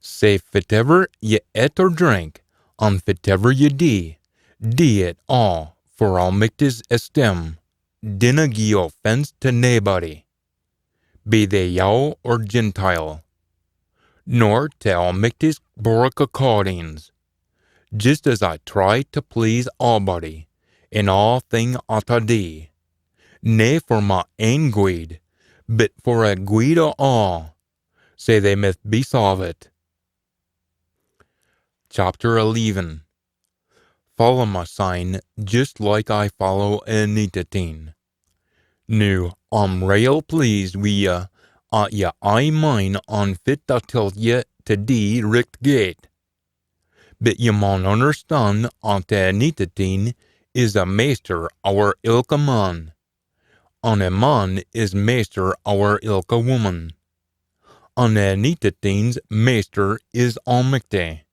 Say fitever ye et or drink, and fitever ye dee it all for almichty's esteem. Dinna gie offense to naebody, be they yow or Gentile, nor to almichty's boric accordings, just as I try to please allbody, in all thing at a dee, nae for my ain guid, but for a guid o' all, say they myth be solved. Chapter 11. Follow my sign, just like I follow a nicotine. Nu, I'm rail pleased wi ye, at ye I mine on fit to tilt ye to dee richt gate. But ye maun understand at a nicotine is a maester our ilka man, and a man is maester our ilka woman, and a nicotine's maester is almichty.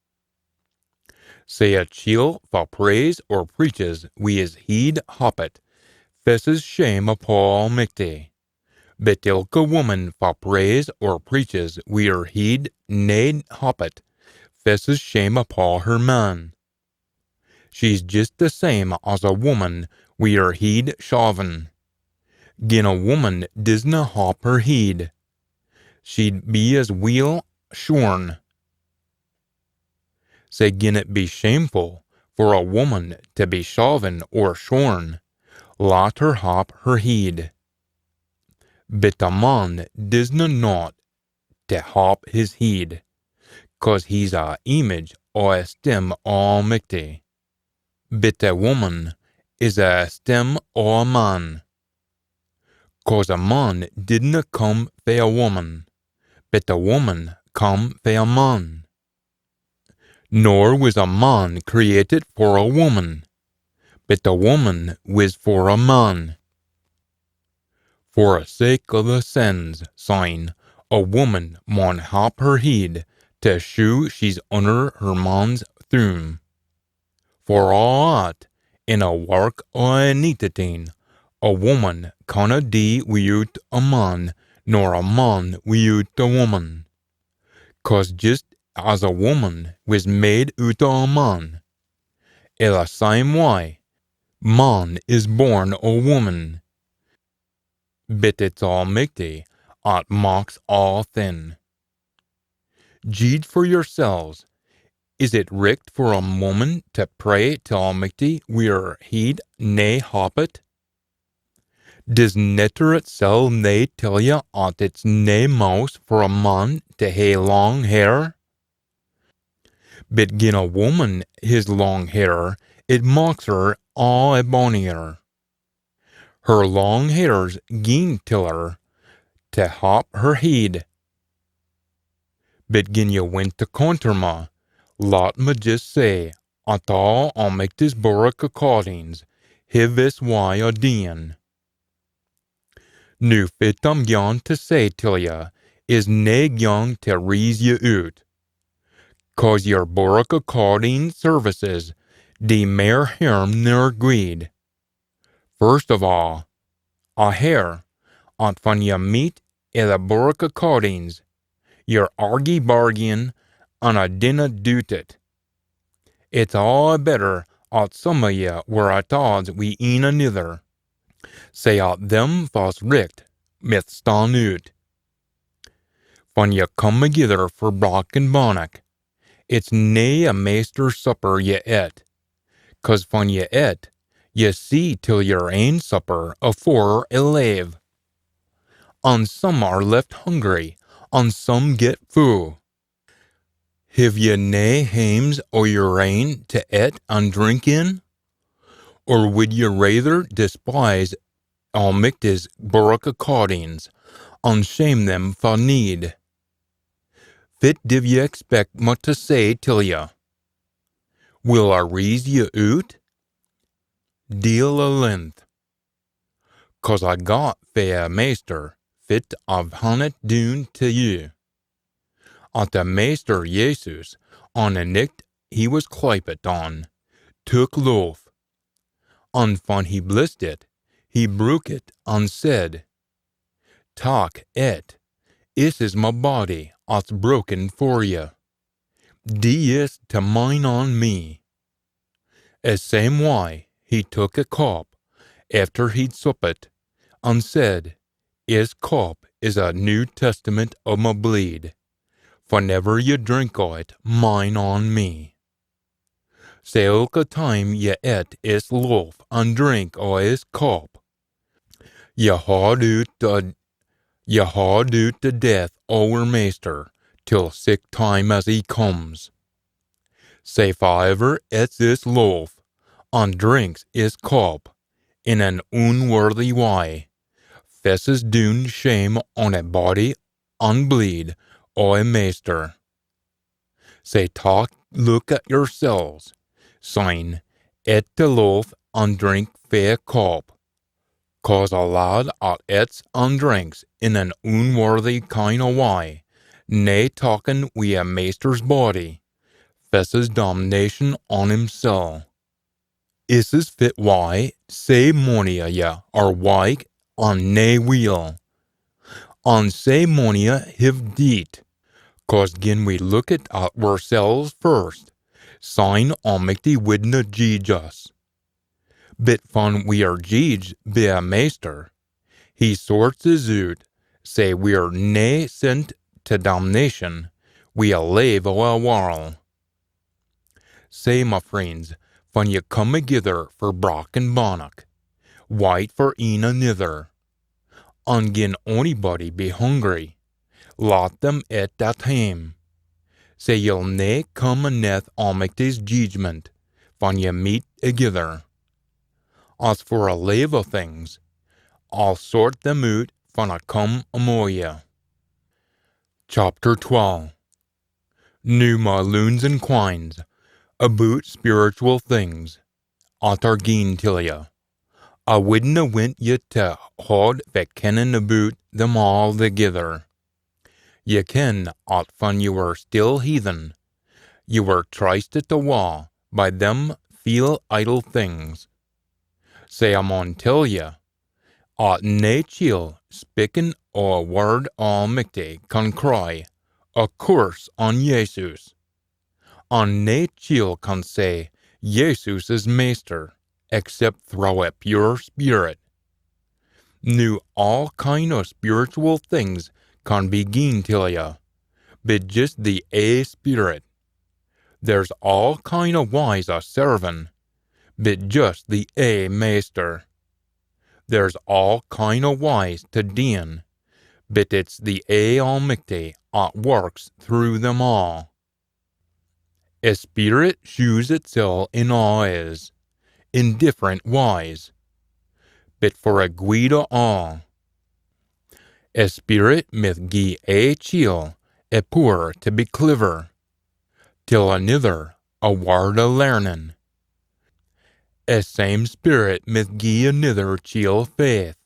Say a chiel fa praise or preaches wi his heed hoppet, fesses shame upo almichty, Bet ilke woman fa praise or preaches weer heed naid hoppet, fesses shame upon her man. She's just the same as a woman weer heed shaven. Gin a woman disna hop her heed, she'd be as weel shorn. Say gin it be shameful for a woman to be shaven or shorn, lot her hop her heed. But a man disna not to hop his heed, 'cause he's a image o a stem almighty. But a woman is a stem o a man, 'cause a man didna come for a woman, but a woman come for a man. Nor was a man created for a woman, but a woman was for a man. For a sake of the sins, sign, a woman maun hop her heed to shew she's under her man's thumb. For all that, in a work o a neetatin, a woman canna dee without a man, nor a man without a woman. 'Cause just as a woman was made out of a man, in the same way, man is born o woman. But it's almighty, at mocks all thin. Jeed for yourselves, is it richt for a woman to pray to Almighty weer heed nae hoppet? Does netter itself nae tell you at it's nae mouse for a man to hae long hair? But gin a woman his long hair, it mocks her all a bonnier. Her long hairs gin till her to hop her heed. But gin you went to Conterma, lot me just say, at all Almighty's Doric accordings, hivis why a dean. Nu fit I'm gone to say till ya, is nae gone to rease you out. 'Cause your Doric according services, de mair harm nor greed. First of all, a hair, at when you meet i' the Doric accordings, your argy bargain, and a dinna doot it. It's all better at some of ye were at odds wi' een anither. Say at them fas richt, myth stan out. When ye come together for brock and bannock, it's nae a measter's supper ye et, 'cause when ye et, ye see till your ain supper afore a lave. And some are left hungry, and some get fu. Have ye nae hames o your ain to et and drink in? Or would ye rather despise Almighty's Doric accordings, and shame them for need? Fit div ye expect me to say till ye? Will I rease ye out? Deal a length. 'Cause I got fair meester, fit I've hannet doon to you. At the meester Jesus, on a night he was clipet on, took loaf. And when he blessed it, he broke it and said, "Tak et, this is my body, at's broken for you. Do this to mine on me." As same way, he took a cup, after he'd supped, and said, "This cup is a New Testament of my bleed. Whenever you drink o' it, mine on me." Say ilka time ye et is loaf and drink o' his cup, ye haud out the death o' our measter, till sick time as he comes. Say forever et's this loaf, and drinks his cup, in an unworthy way, fesses doon shame on a body and bleed o' a measter. Say talk look at yourselves, sign, et the loaf and drink fair cup, 'cause a lad at ets and drinks in an unworthy kind of way, nae talking wi' a measter's body, fesses damnation on himself. Is fit why, say mony o' ye are wike and nae weel. On cerimonia hiv deet, cause gin we look at ourselves first, sign almighty widna Jesus. Bit van we are Jeej be a meester, he sorts is uit, say we are nae sent to damnation, we a lave o a warl. Say, my friends, van ye come together for brock and bannock, white for een another, and gin onybody be hungry, lot them eat at hame. Say you'll nae come aneth almighty's judgment, van ye meet together. As for a lave of things, I'll sort them out van I come amo ye. Chapter 12. Nu my loons and quines, about spiritual things, at our geen till ya. I wouldna wint ye to haud that kennin about them all together. Ye ken, at van you were still heathen, you were trysted to wa by them feel idle things. Say I'm on tell ye, at nae chiel spiken o a word almighty can cry, a curse on Jesus. On nae chiel can say, Jesus is meester, except through a pure spirit. Nu all kind of spiritual things can be gien till ya, but just the A spirit. There's all kind of wise a servin, but just the A meester. There's all kind of wise to dien, but it's the A almighty at works through them all. A spirit shews itself in all is, in different wise, but for a guida all. A spirit myth gie a chiel, a poor to be clever, till another a word a learnin. A same spirit myth gie another chiel faith.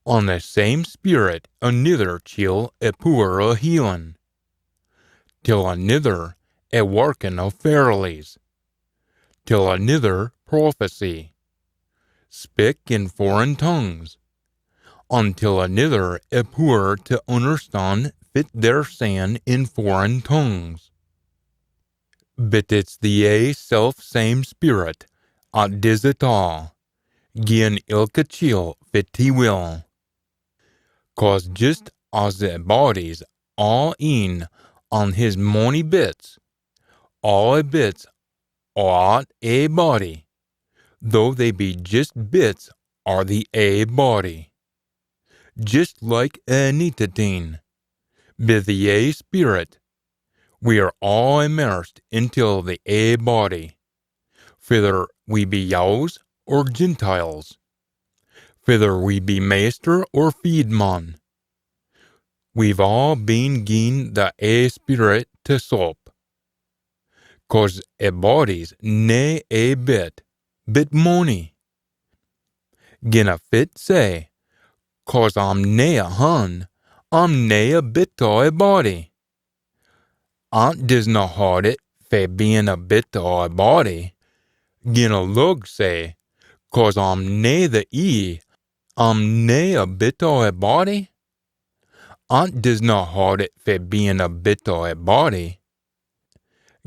On the same spirit another chiel a poor a healin. Till another a workin of fairlies. Till another prophecy. Speak in foreign tongues. Until another a poor to understand fit their saying in foreign tongues. But it's the a self-same spirit at dis it all, gien ilka chiel fit he will. Cause just as the bodies all een on his mony bits, all bits are at a body, though they be just bits are the a body. Just like a nicotine, by the a spirit, we are all immersed into the a body, whether we be Yaws or Gentiles, whether we be master or feedman. We've all been gien the a spirit to sup, cause a body's nae a bit money. Gin a fit say, cause I'm nae a hun, I'm nae a bit o a body. Aunt does not hold it for being a bit o a body. Gin a lug say, cause I'm nae the e, I'm nae a bit o a body. Aunt does not hold it for being a bit o a body.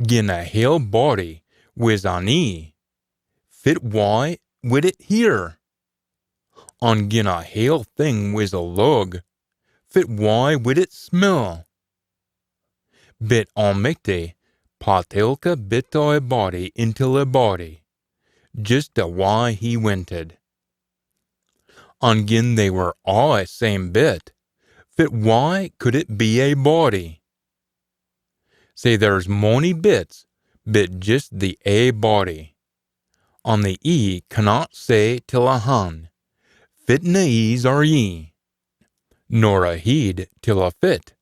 Gin a hale body with an e, fit why with it here. On gin a hale thing with a lug, fit why with it smell. Bit almighty, patilka bit o a body into a body, just a why he wented. On gin they were all a same bit, fit why could it be a body? Say there's mony bits, but just the a body. On the e cannot say till a hun, fit na e's are ye, nor a heed till a fit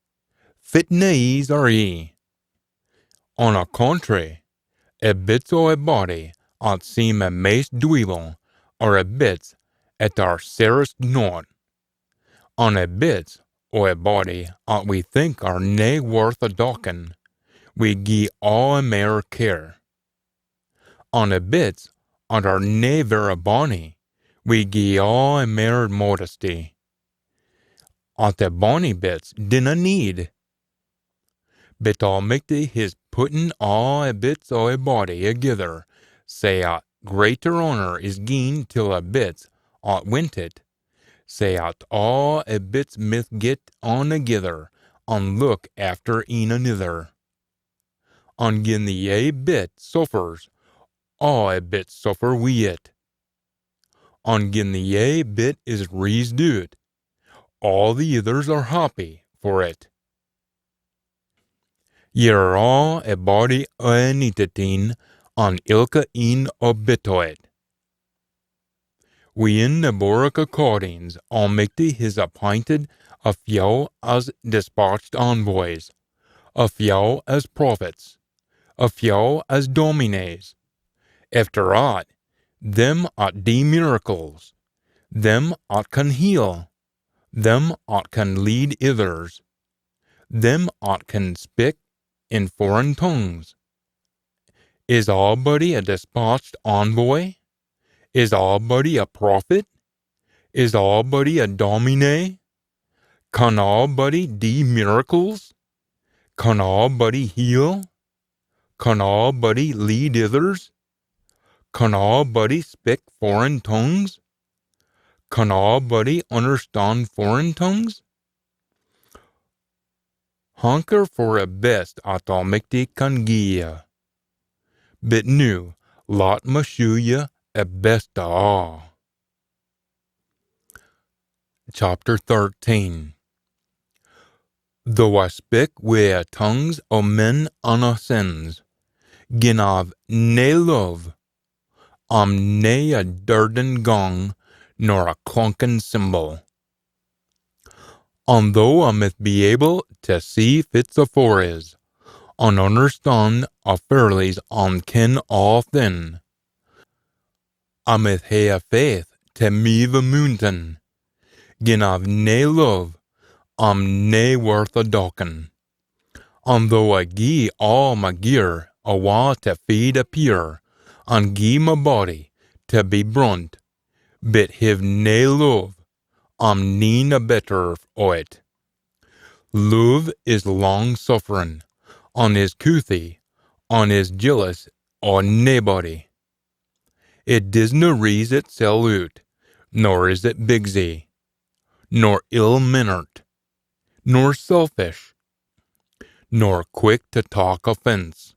na e's are ye. On a contrary, a bits o a body ought seem a mace dweeble, or a bits at our serest nought. On a bits o a body ought we think are nae worth a dockin, we gie all a mair care. On a bits ought our nae vera bonny, we gie all a mair modesty. at the bonny bits dinna need. But Almighty his putting all a bits o' a body agither, say at greater honor is gained till a bits at wint it, say at all a bits myth get on agither, and look after een anither. And gin the a bit suffers, all a bit suffer we it. And gin the a bit is reased out, all the others are happy for it. Ye're all a body o' nitateen, an ilka een o bitoit. We in the Doric accordings, Almighty his appointed a few as dispatched envoys, a few as prophets, a few as domines. After aught, them at do miracles, them at can heal, them at can lead others, them at can speak in foreign tongues. Is allbody a dispatched envoy? Is allbody a prophet? Is allbody a domine? Can allbody do miracles? Can allbody heal? Can allbody lead others? Can allbody speak foreign tongues? Can allbody understand foreign tongues? Hanker for a best at Almighty can gie ye. But nu, lot ma shew ye a best a all. Chapter 13. Though I speak wi' tongues o' men and o' sins, gin I've nae love, I'm nae a dirden gong, nor a clunkin' cymbal. And though I myth be able to see fits afore is, and understand a fairlies and ken all thin, I myth hae a faith to move a mountain, gin I've nae love, I'm nae worth a dockin. And though I gie all my gear awa to feed a peer, and gie my body to be brunt, but have nae love, I'm neen a better o' it. Love is long-suffering, and is couthy, and is jealous o' naebody. It disna rease itsel out, nor is it bigsy, nor ill-mannert, nor selfish, nor quick to talk offence,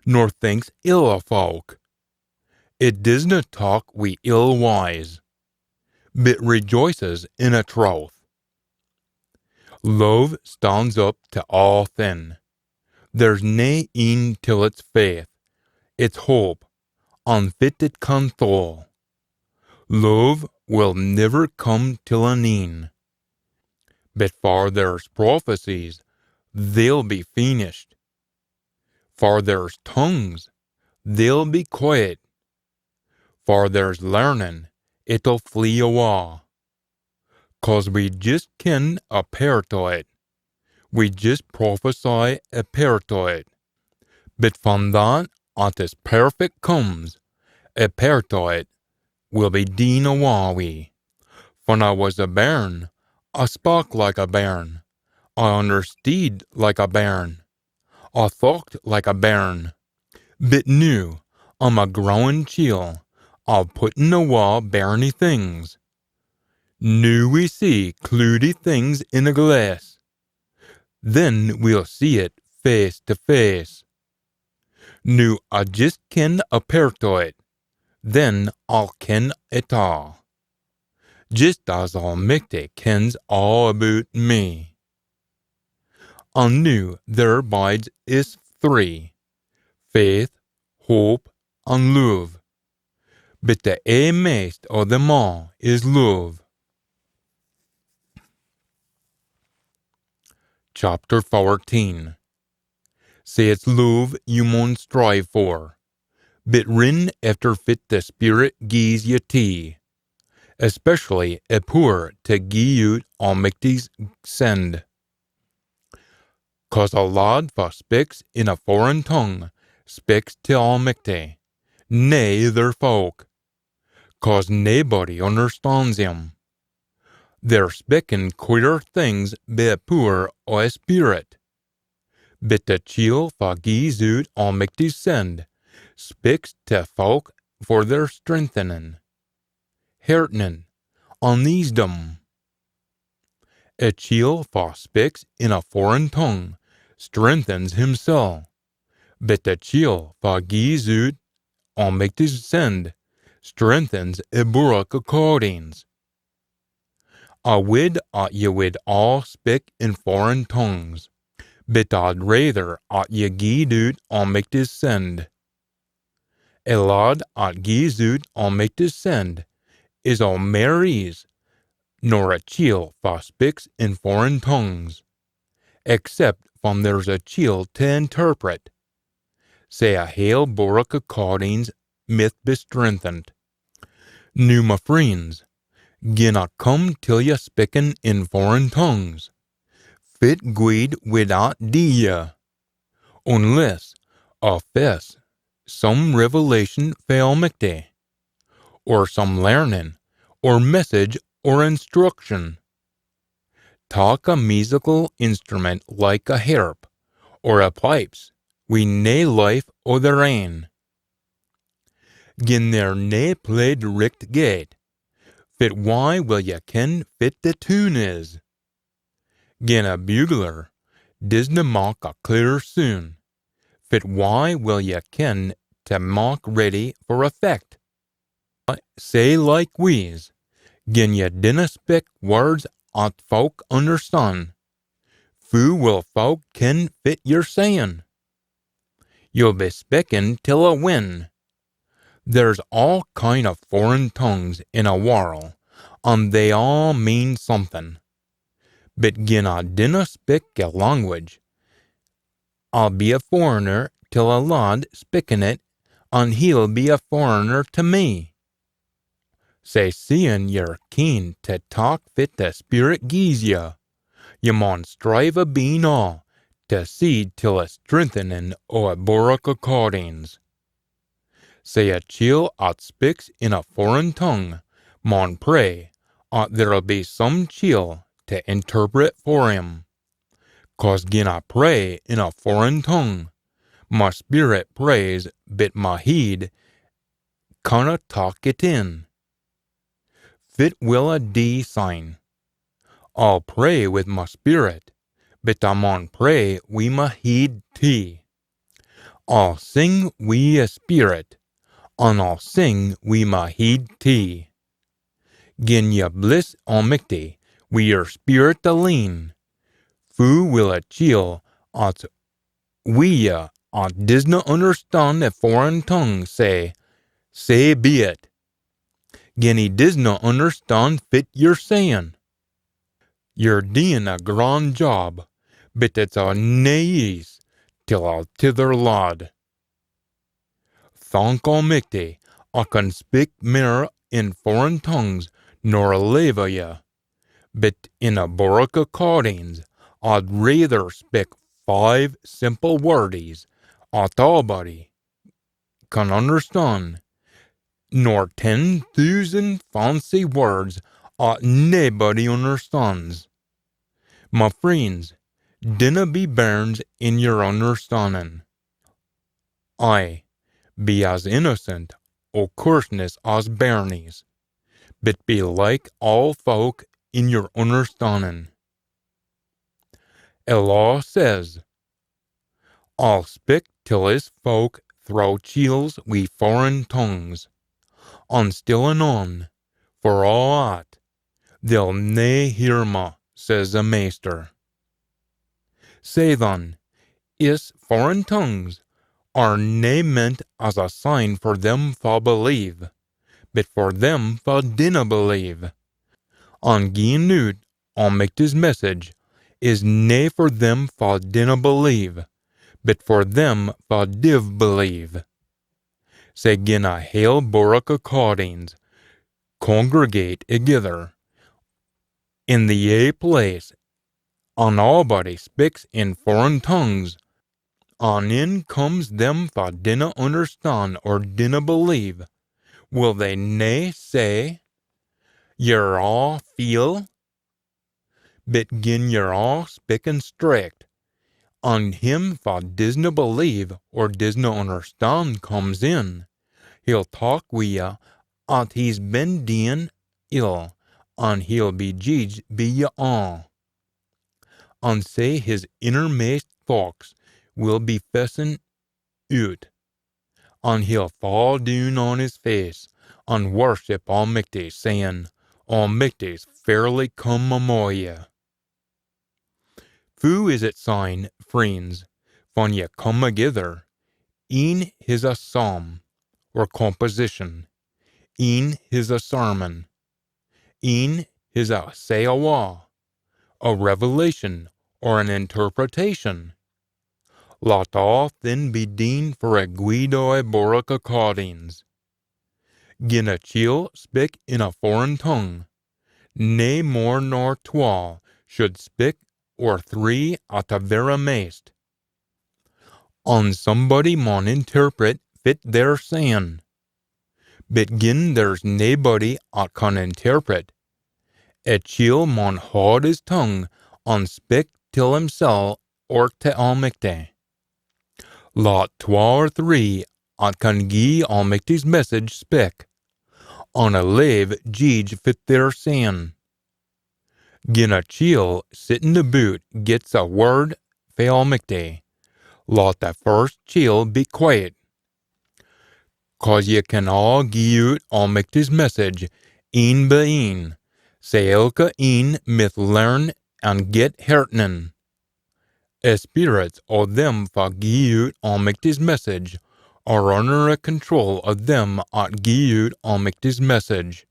nor thinks ill o' folk. It disna talk wi' ill wise, but rejoices in a troth. Love stands up to all thin. There's nae een till its faith, its hope, and fit it can thole. Love will never come till an een. But for there's prophecies, they'll be finished. For there's tongues, they'll be quiet. For there's learning, it'll flee awa. 'Cause we just ken a pair to it. We just prophesy a pair to it. But from that at its perfect comes, a pair to it will be deen awa wi. When I was a bairn, I spoke like a bairn. I understood like a bairn. I thought like a bairn. But nu, I'm a growing chiel, I've puttin' awa bairny things. Nu we see cloudy things in a glass. Then we'll see it face to face. Nu I just ken a pair to it. Then I'll ken it all. Just as Almighty kens all about me. And nu there bides is three: faith, hope, and love. But the maist o' them all is love. Chapter 14. Say it's love you maun strive for, but rin after fit the Spirit gies ye tea, especially a poor to gie out Almighty's send. 'Cause a lad wha speaks in a foreign tongue speaks to Almighty, nae other folk, 'cause naebody understands him. They're speaking queer things be poor o spirit. Bit the chill fa gies ut almighty send, speaks to folk for their strengthening. Hertenen, on these dum. A chill fa speaks in a foreign tongue, strengthens himself. Bit the chill fa gies ut almighty send, strengthens a burak accordings. A wid ye wid all speak in foreign tongues. But I'd rather ye gied ut almighty send. A lad gies ut almighty send is all Mary's, nor a chiel fa speaks in foreign tongues, except when there's a chiel to interpret. Say a hail borak accordings myth be strengthened. Nu my friends, gin I come till ye speaking in foreign tongues, fit guid without dia, unless a fess some revelation failmicte, or some learning, or message, or instruction. Talk a musical instrument like a harp, or a pipes, we nae life o' their ain. Gin there nae played richt gate, fit why will ye ken fit the tune is? Gin a bugler disna mock a clear soon, fit why will ye ken to mock ready for effect? Say like we's, gin ye dinna speak words at folk understand, fu will folk ken fit your sayin'? You'll be speaking till a win. There's all kind of foreign tongues in a world, and they all mean something. But gin I dinna speak a language, I'll be a foreigner till a lad speaking it, and he'll be a foreigner to me. Say seein' you're keen to talk fit the spirit gies ye maun strive a bein all to see till a strengthening o' a borak accordings. Say a chiel at speaks in a foreign tongue maun pray there'll be some chiel to interpret for him. 'Cause gin I pray in a foreign tongue, my spirit prays, but my heed canna talk it in. Fit will a D sign. I'll pray with my spirit, but I maun pray wi' my heed tee. I'll sing wi' a spirit, and I'll sing wi' my heed tee. Gin ye bliss almighty wi' your spirit aleen, fu will a chiel at wi' ye at disna understand a foreign tongue say be it. Gin he disna understand fit your sayin'. You're doing a grand job, but it's a naes till I'll tither lad. Thank Almighty, I can speak mair in foreign tongues nor leva ye, but in a borak accordings, I'd rather speak 5 simple wordies at body can understand, nor 10,000 fancy words naebody understands. My friends, dinna be bairns in your understanding. Aye, be as innocent o' coarseness as bairnies, but be like all folk in your understanding. A law says, I'll speak till his folk throw chiels wi' foreign tongues, and still anon, for all at, they'll nae hear ma, says the meester. Say then, is foreign tongues are nae meant as a sign for them fa believe, but for them fa dinna believe. And gien ut Almighty's message is nae for them fa dinna believe, but for them fa div believe. Say gin a hail borak accordings, congregate agither, in the ye place, and all speaks in foreign tongues, and in comes them fa dinna understand or dinna believe, will they nae say, You're all feel, But gin yer all spicken strict, on him fa disna believe or disna understand comes in, he'll talk wi' ya at he's been dean ill, and he'll be judged be ya all. And say his innermost thoughts will be fessin' out, and he'll fall down on his face and worship Almighty, saying, Almighty's fairly come amo ye. Fu is it sign, friends, when ye come together, in his a psalm, or composition, in his a sermon, in his a say a revelation, or an interpretation. Lot all then be dean for a guido boric accordings. Gin a chiel spik in a foreign tongue, nae more nor twal should spik or three at a vera maist. On somebody mon interpret fit their saying, but gin there's naebody at can interpret, a chiel mon hold his tongue on spik till himsel or te Almighty. Lot 2 or 3 at can gie Almighty's message spik, on a lave jeej fit their saying. Gin a chiel sittin' about gets a word fa Almighty, lot the first chiel be quiet, 'cause ye can all gie out Almighty's message, een by een, say elke een myth learn and get hertnin'. A spirits o' them fa gie out Almighty's message are under a control of them at gie out Almighty's message.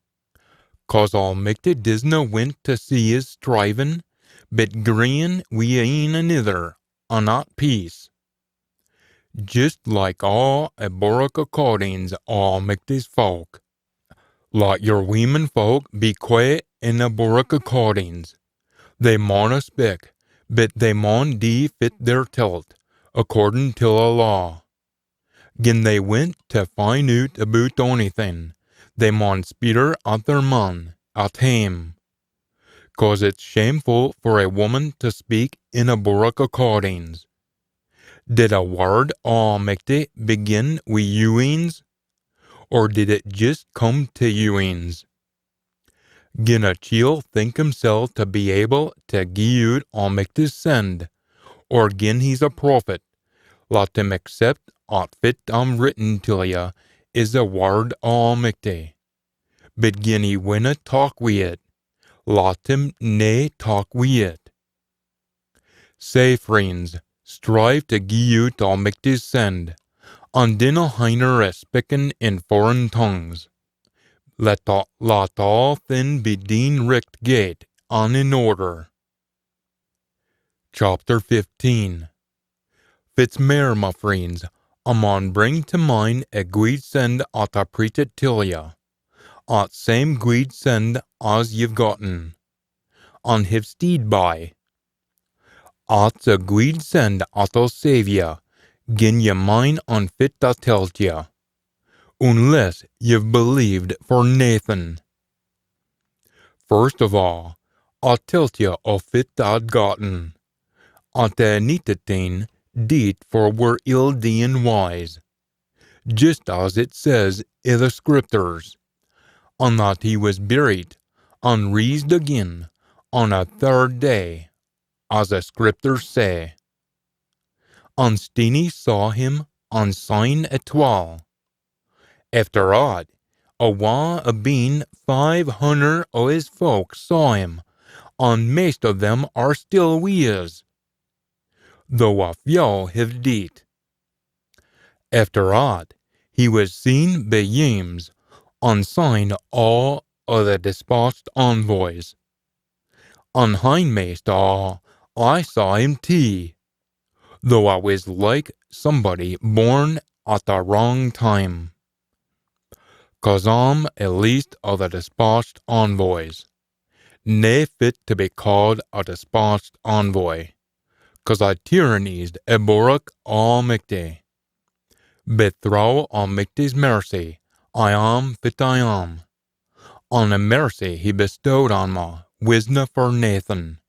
'Cause Almighty disna went to see his striving, but green wi' een anither, and at peace. Just like all a boric accordings Almighty's folk. Let your women folk be quiet in a boric accordings. They mauna spik, but they maun dee fit their tilt, according to a law. Gin they went to find out about onything, they maun speeder at their man, at hame. 'Cause it's shameful for a woman to speak in a boric accordings. Did a word Almighty begin wi' youings, or did it just come to youings? Gin a chiel think himself to be able to gie out Almighty's send, or gin he's a prophet, let him accept at fit written to ya is a word Almighty. But gin he winna talk wi' it, let him nae talk wi' it. Say, friends, strive to gie out Almighty's send, and dinna hinder a spicken in foreign tongues. Let all thin be dean richt gate, and in order. Chapter 15. Fitzmare, my friends, I maun bring to mind a guid send at a preachet till ya, at same guid send as you've gotten, and have steed by. At's a guid send at'll save ya, gin ye mind unfit that tells ya, unless you've believed for Nathan. First of all, I'll tell ya of fit I'd gotten, at the neetatin deed for we're ill dean wise, just as it says i' the scriptures, and that he was buried, and raised again, on a third day, as the scriptures say. And Steenie saw him, and sign atwal. After that, awa a been 500 o' his folk saw him, and most of them are still wi' us, though a few have deet. After that, he was seen by James, and sign all o' the dispatched envoys. And hindmost all, I saw him too, though I was like somebody born at the wrong time. 'Cause I'm a least of the dispatched envoys, nae fit to be called a dispatched envoy, 'cause I tyrannized a boric Almighty. But through Almighty's mercy, I am fit I am, and the mercy he bestowed on me wasna for Nathan.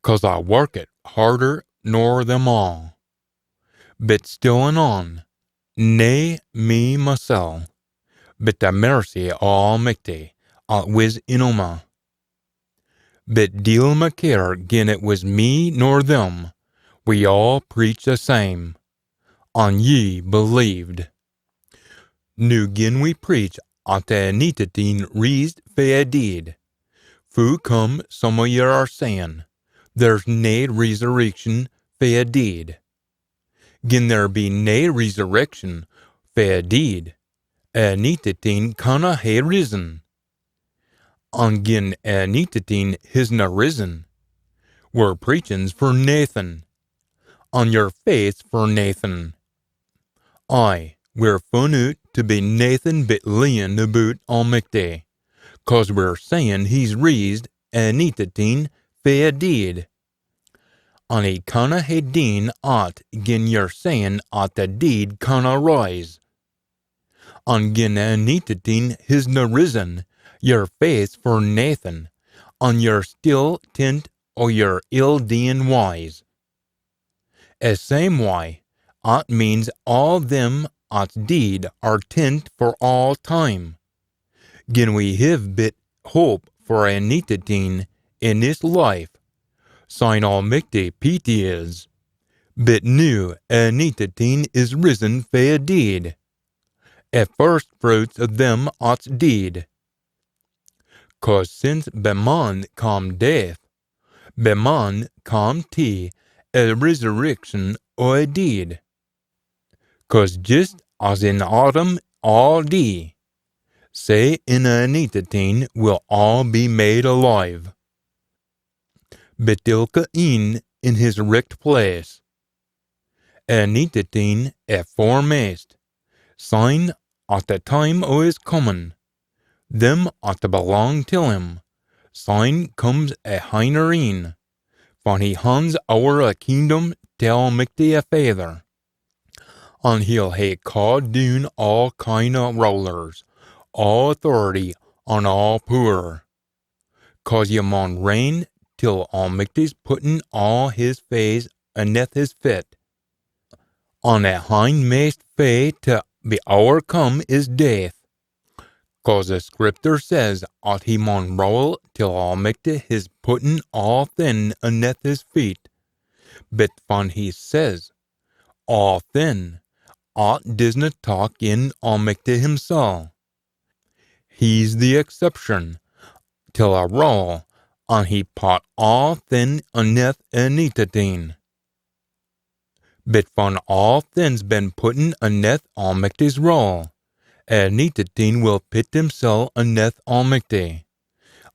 'cause I work it harder nor them all. But still and on, nay me mysel, but the mercy almighty, wiz inoma. But deal ma care gin it was me nor them, we all preach the same, on ye believed. Nu gin we preach at the nitatin reased fair deed. Fu come some of ye are saying, there's nae resurrection fair deed. Gin there be nae resurrection fair deed, a nitatin canna hae risen. On gin a nitatin hisna risen, we're preachins for Nathan, on your faith for Nathan. Aye, we're fun out to be Nathan bit lean about Almighty, 'cause we're sayin' he's raised a nitatin fair deed. On he canna hae deen aught gin you're sayin' aught the deed canna rise. On gin a nitatin hisna risen, your faith for Nathan, on your still tint o your ill deein' wise. As same why, aught means all them aught's deed are tint for all time. Gin we have bit hope for a nitatin in this life, sign almighty pity is, but new a nitatin is risen fair deed, a first fruits of them aught's deed. 'Cause since beman come death, beman come tea a resurrection o a deed. 'Cause just as in autumn all die, say in a nitatin will all be made alive. But ilka in his richt place. A nitatin a foremost, sign at the time o his coming, them at belong till him, sign comes a hinereen, van he hands our a kingdom tell michty a father. On he'll hae called doon all kind of rollers, all authority on all poor. 'Cause ye maun reign till Almighty's puttin' all his face aneth his fit. On a hindmost fay to be overcome is death. 'Cause the scripture says at he maun roll till Almighty his puttin' all thin aneth his feet. But van he says all thin, ought disna talk in Almighty himself. He's the exception, till a roll, and he pot all thin aneth a nitatin. But van all thins been putten aneth Almighty's roll, a nitatin will pit himself aneth Almighty.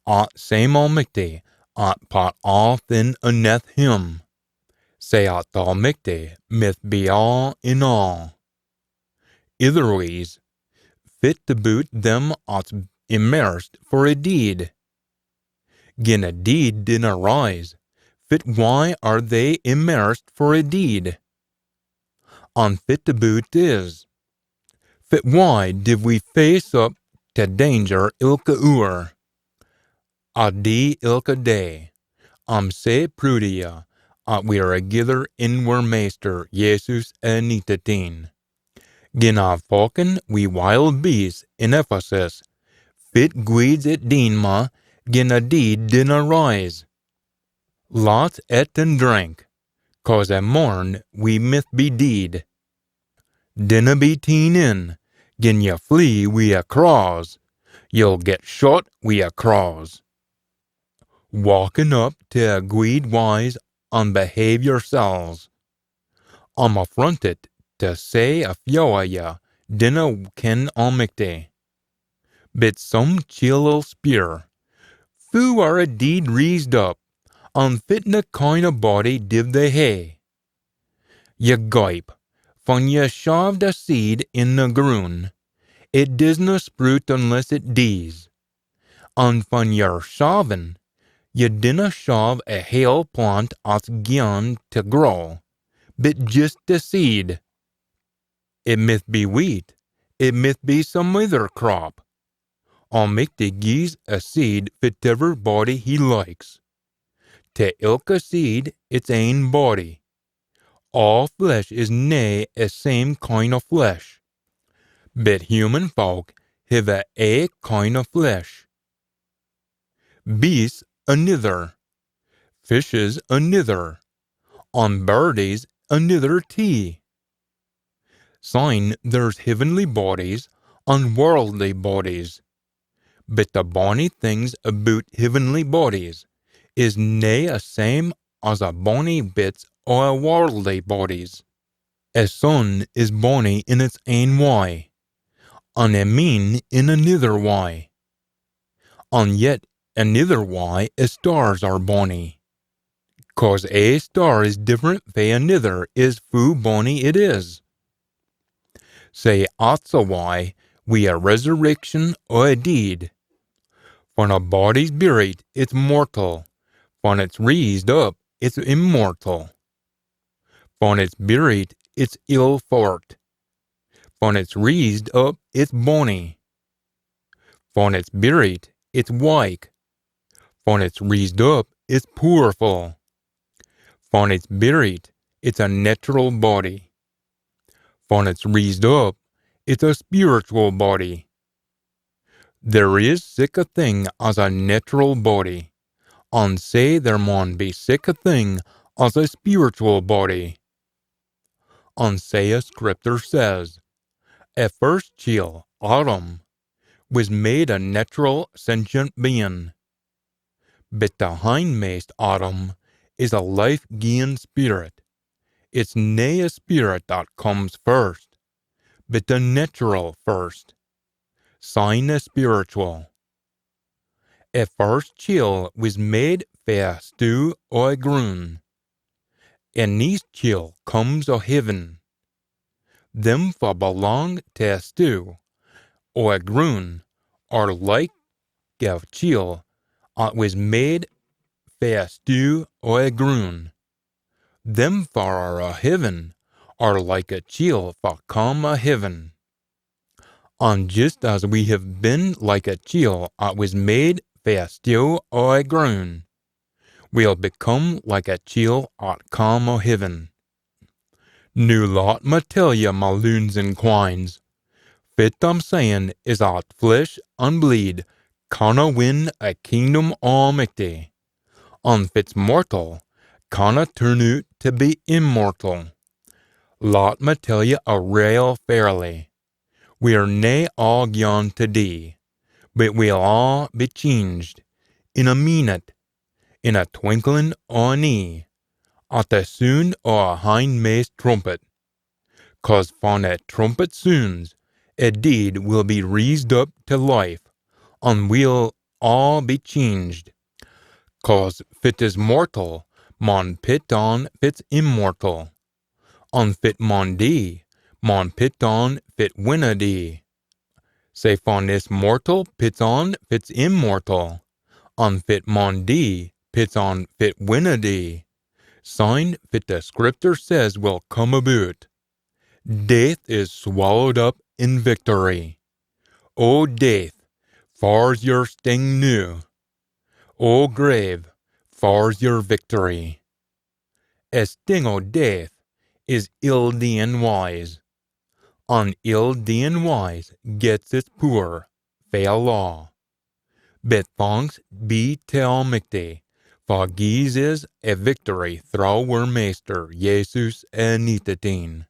At same Almighty, at pot all thin aneth him. Say at Almighty myth be all in all. Eitherways, fit to boot them at's immersed for a deed. Gin a deed dinna rise, fit why are they immersed for a deed? Unfit to boot is. Fit why did we face up to danger ilka oor? A dee ilka day, say prudia, at we are agither in wer meester Jesus a nitatin. Gin a falcon we wild beasts in Ephesus, fit guides it dienma, gin a deed dinna rise. Lots et and drank, 'cause a morn we myth be deed. Dinna be teen in, gin ye flee we a craws, you'll get shot we a craws. Walking up to a guide wise and behave yourselves. I'm affronted to say a few of ya dinna ken Almighty. But some chill'll spear, fu are a deed raised up, and fitna kind of body div they hae. Ye gype, van ye shove the seed in the groon, it disna sprout unless it dees. And van ye're shovin', ye dinna shove a hale plant at's gien to grow, but just the seed. It myth be wheat, it myth be some other crop. Almighty gies a seed fitever body he likes. te ilke seed its ain body. All flesh is nae a same kind of flesh. But human folk have a kind of flesh. Beasts another. Fishes another. On birdies another tea. Sign there's heavenly bodies, unworldly bodies. But the bonny things about heavenly bodies is nae a same as a bonny bits o' worldly bodies. A sun is bonny in its ain way, and a mean in another way. And yet another way a stars are bonny. 'Cause a star is different fae another is fu bonny it is. Say at's a why we a resurrection o' a deed. When a body's buried, it's mortal. When it's raised up, it's immortal. When it's buried, it's ill fort. When it's raised up, it's bonny. When it's buried, it's wike. When it's raised up, it's powerful. When it's buried, it's a natural body. When it's raised up, it's a spiritual body. There is sic a thing as a natural body, and say there maun be sic a thing as a spiritual body. And say a scripture says, a first child, Adam, was made a natural sentient being. But the hindmost Adam is a life-giving spirit. It's nae a spirit that comes first, but the natural first. Sign a spiritual. A first child was made fair stew o' a groon. And these child comes o' heaven. Them for belong to a stew o' a groon are like a child that was made fair stew o' a groon. Them for a heaven are like a child for come a heaven. And just as we have been like a child that was made fair stew o' a groon, we'll become like a child at come o' heaven. Nu lot me tell ye, my loons and quines, fit I'm saying is that flesh and bleed canna win a kingdom almighty, and fit's mortal canna turn out to be immortal. Lot me tell ye a real fairly, we're nae all gone to die, but we'll all be changed, in a minute, in a twinkling o' an eye, at the sound o' a hindmost trumpet. 'Cause when a trumpet sounds, a deed will be raised up to life, and we'll all be changed. 'Cause fit is mortal, mon pit on fit's immortal, and fit mon die, mon pit on fit winna die. Say when this mortal pits on fit's immortal, and fit mon die pits on fit winna die. Sign fit the scripture says will come about. Death is swallowed up in victory. O death, far's your sting new? O grave, far's your victory? A sting o' death is ill-dean wise, and ill-dean wise gets its poor, fail law. But thanks be to Almighty, for gies is a victory through our Master Jesus Tongue.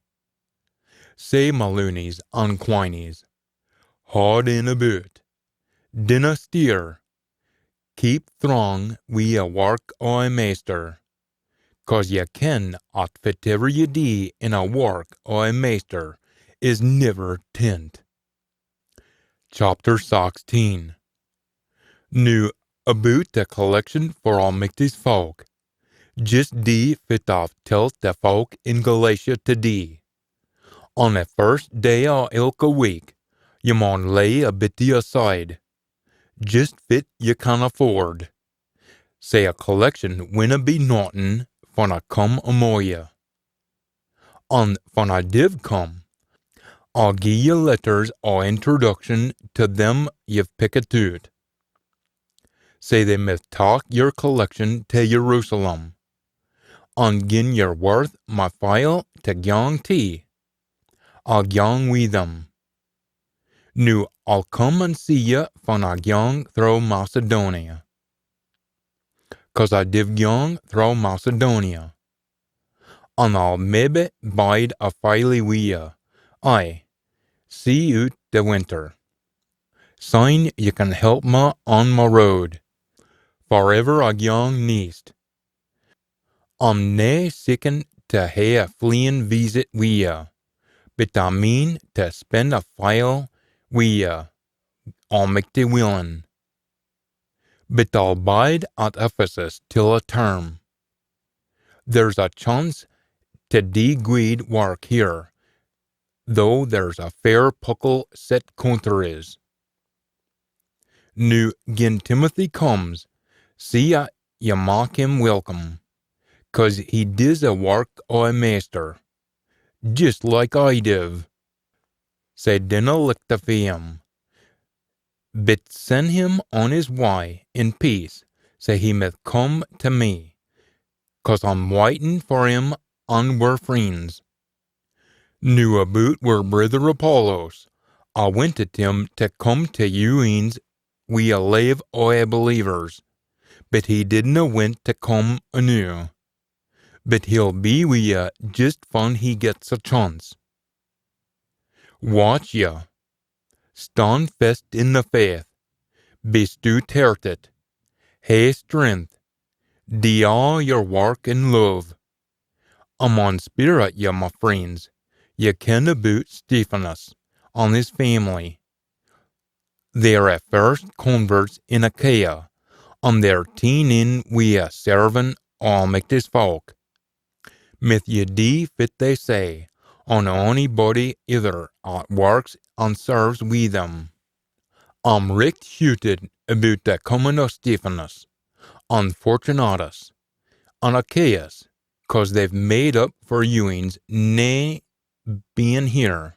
Say my loonies and quinies, hard in about, dinna steer, keep throng we a work o' a Master, 'cause ye ken at whatever ye do in a work o' a Master is never tent. Chapter 16. Nu about the collection for Almighty's folk, just die fit of tilt the folk in Galatia to die. On the first day o' ilka week, ye maun lay a bitty aside, just fit ye can afford. Say a collection winna be naughtin' when I come amo ye. And when I div come, I'll gie ye letters o' introduction to them ye've picked out. Say they mith talk your collection to Jerusalem. On gin your worth my file to gyong tea. I'll gyong we them. Nu I'll come and see ya von a gyong through Macedonia. 'Cause I div gyong through Macedonia. And I'll maybe bide a file we ya. Aye, see out the winter. Sign you can help me on my road. Forever a gyong neast. I'm nae sickin' to hae a fleein' visit wi ya, but I mean to spend a while wi ya, almighty willin'. But I'll bide at Ephesus till a term. There's a chance to do guid work here, though there's a fair puckle set contraries. Nu, gin Timothy comes, see ya mock him welcome. 'Cause he diz a work o' a master, just like I div. Say dinna look to him, but send him on his way in peace, say he mith come to me, 'cause I'm waitin' for him and we're friends. Nu about were brother Apollos, I wanted him to come to you eens we a lave o' a believers, but he didna want to come anew. But he'll be wi' ya just when he gets a chance. Watch ya. Stand fast in the faith. Be stout-hearted. Hae strength. Do all your work in love. I'm on spirit ya, my friends. Ye ken about Stephanus and his family. They're at first converts in Achaia, and they're teen in wi' a serving Almighty's folk. Mith ye do fit they say, on anybody either works and serves wi' them. I'm richt huted about the coming of Stephanus, and Fortunatus, and Achaeus, 'cause they've made up for youings nae being here.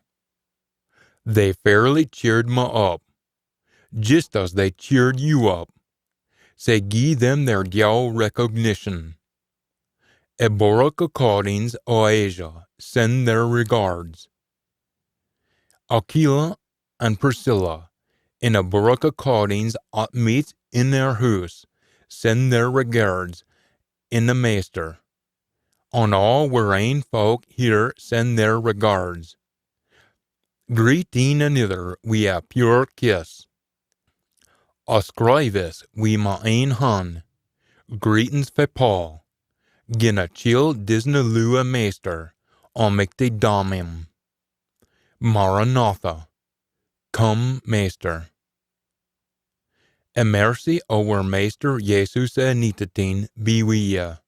They fairly cheered me up, just as they cheered you up. Say gie them their due recognition. Doric Books o Asia send their regards. Aquila and Priscilla, in Doric Books at meets in their house, send their regards in the Master. On all we're ain folk here send their regards. Greet een another wi' a pure kiss. Ascrivis wi' my ain hand. Greetings fa Paul. Gin a chill disna lua Master, almighty Domim. Maranatha. Come, Master. A mercy our Master Jesus Nitatin be wi ya.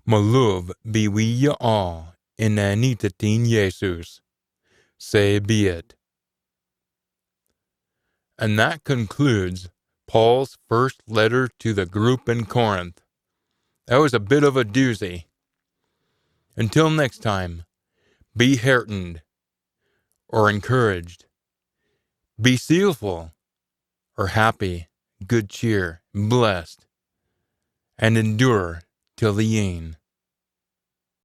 My love be wi ya all in Nitatin Jesus. Say be it. And that concludes Paul's first letter to the group in Corinth. That was a bit of a doozy. Until next time, be heartened or encouraged. Be zealful or happy, good cheer, blessed, and endure till the end.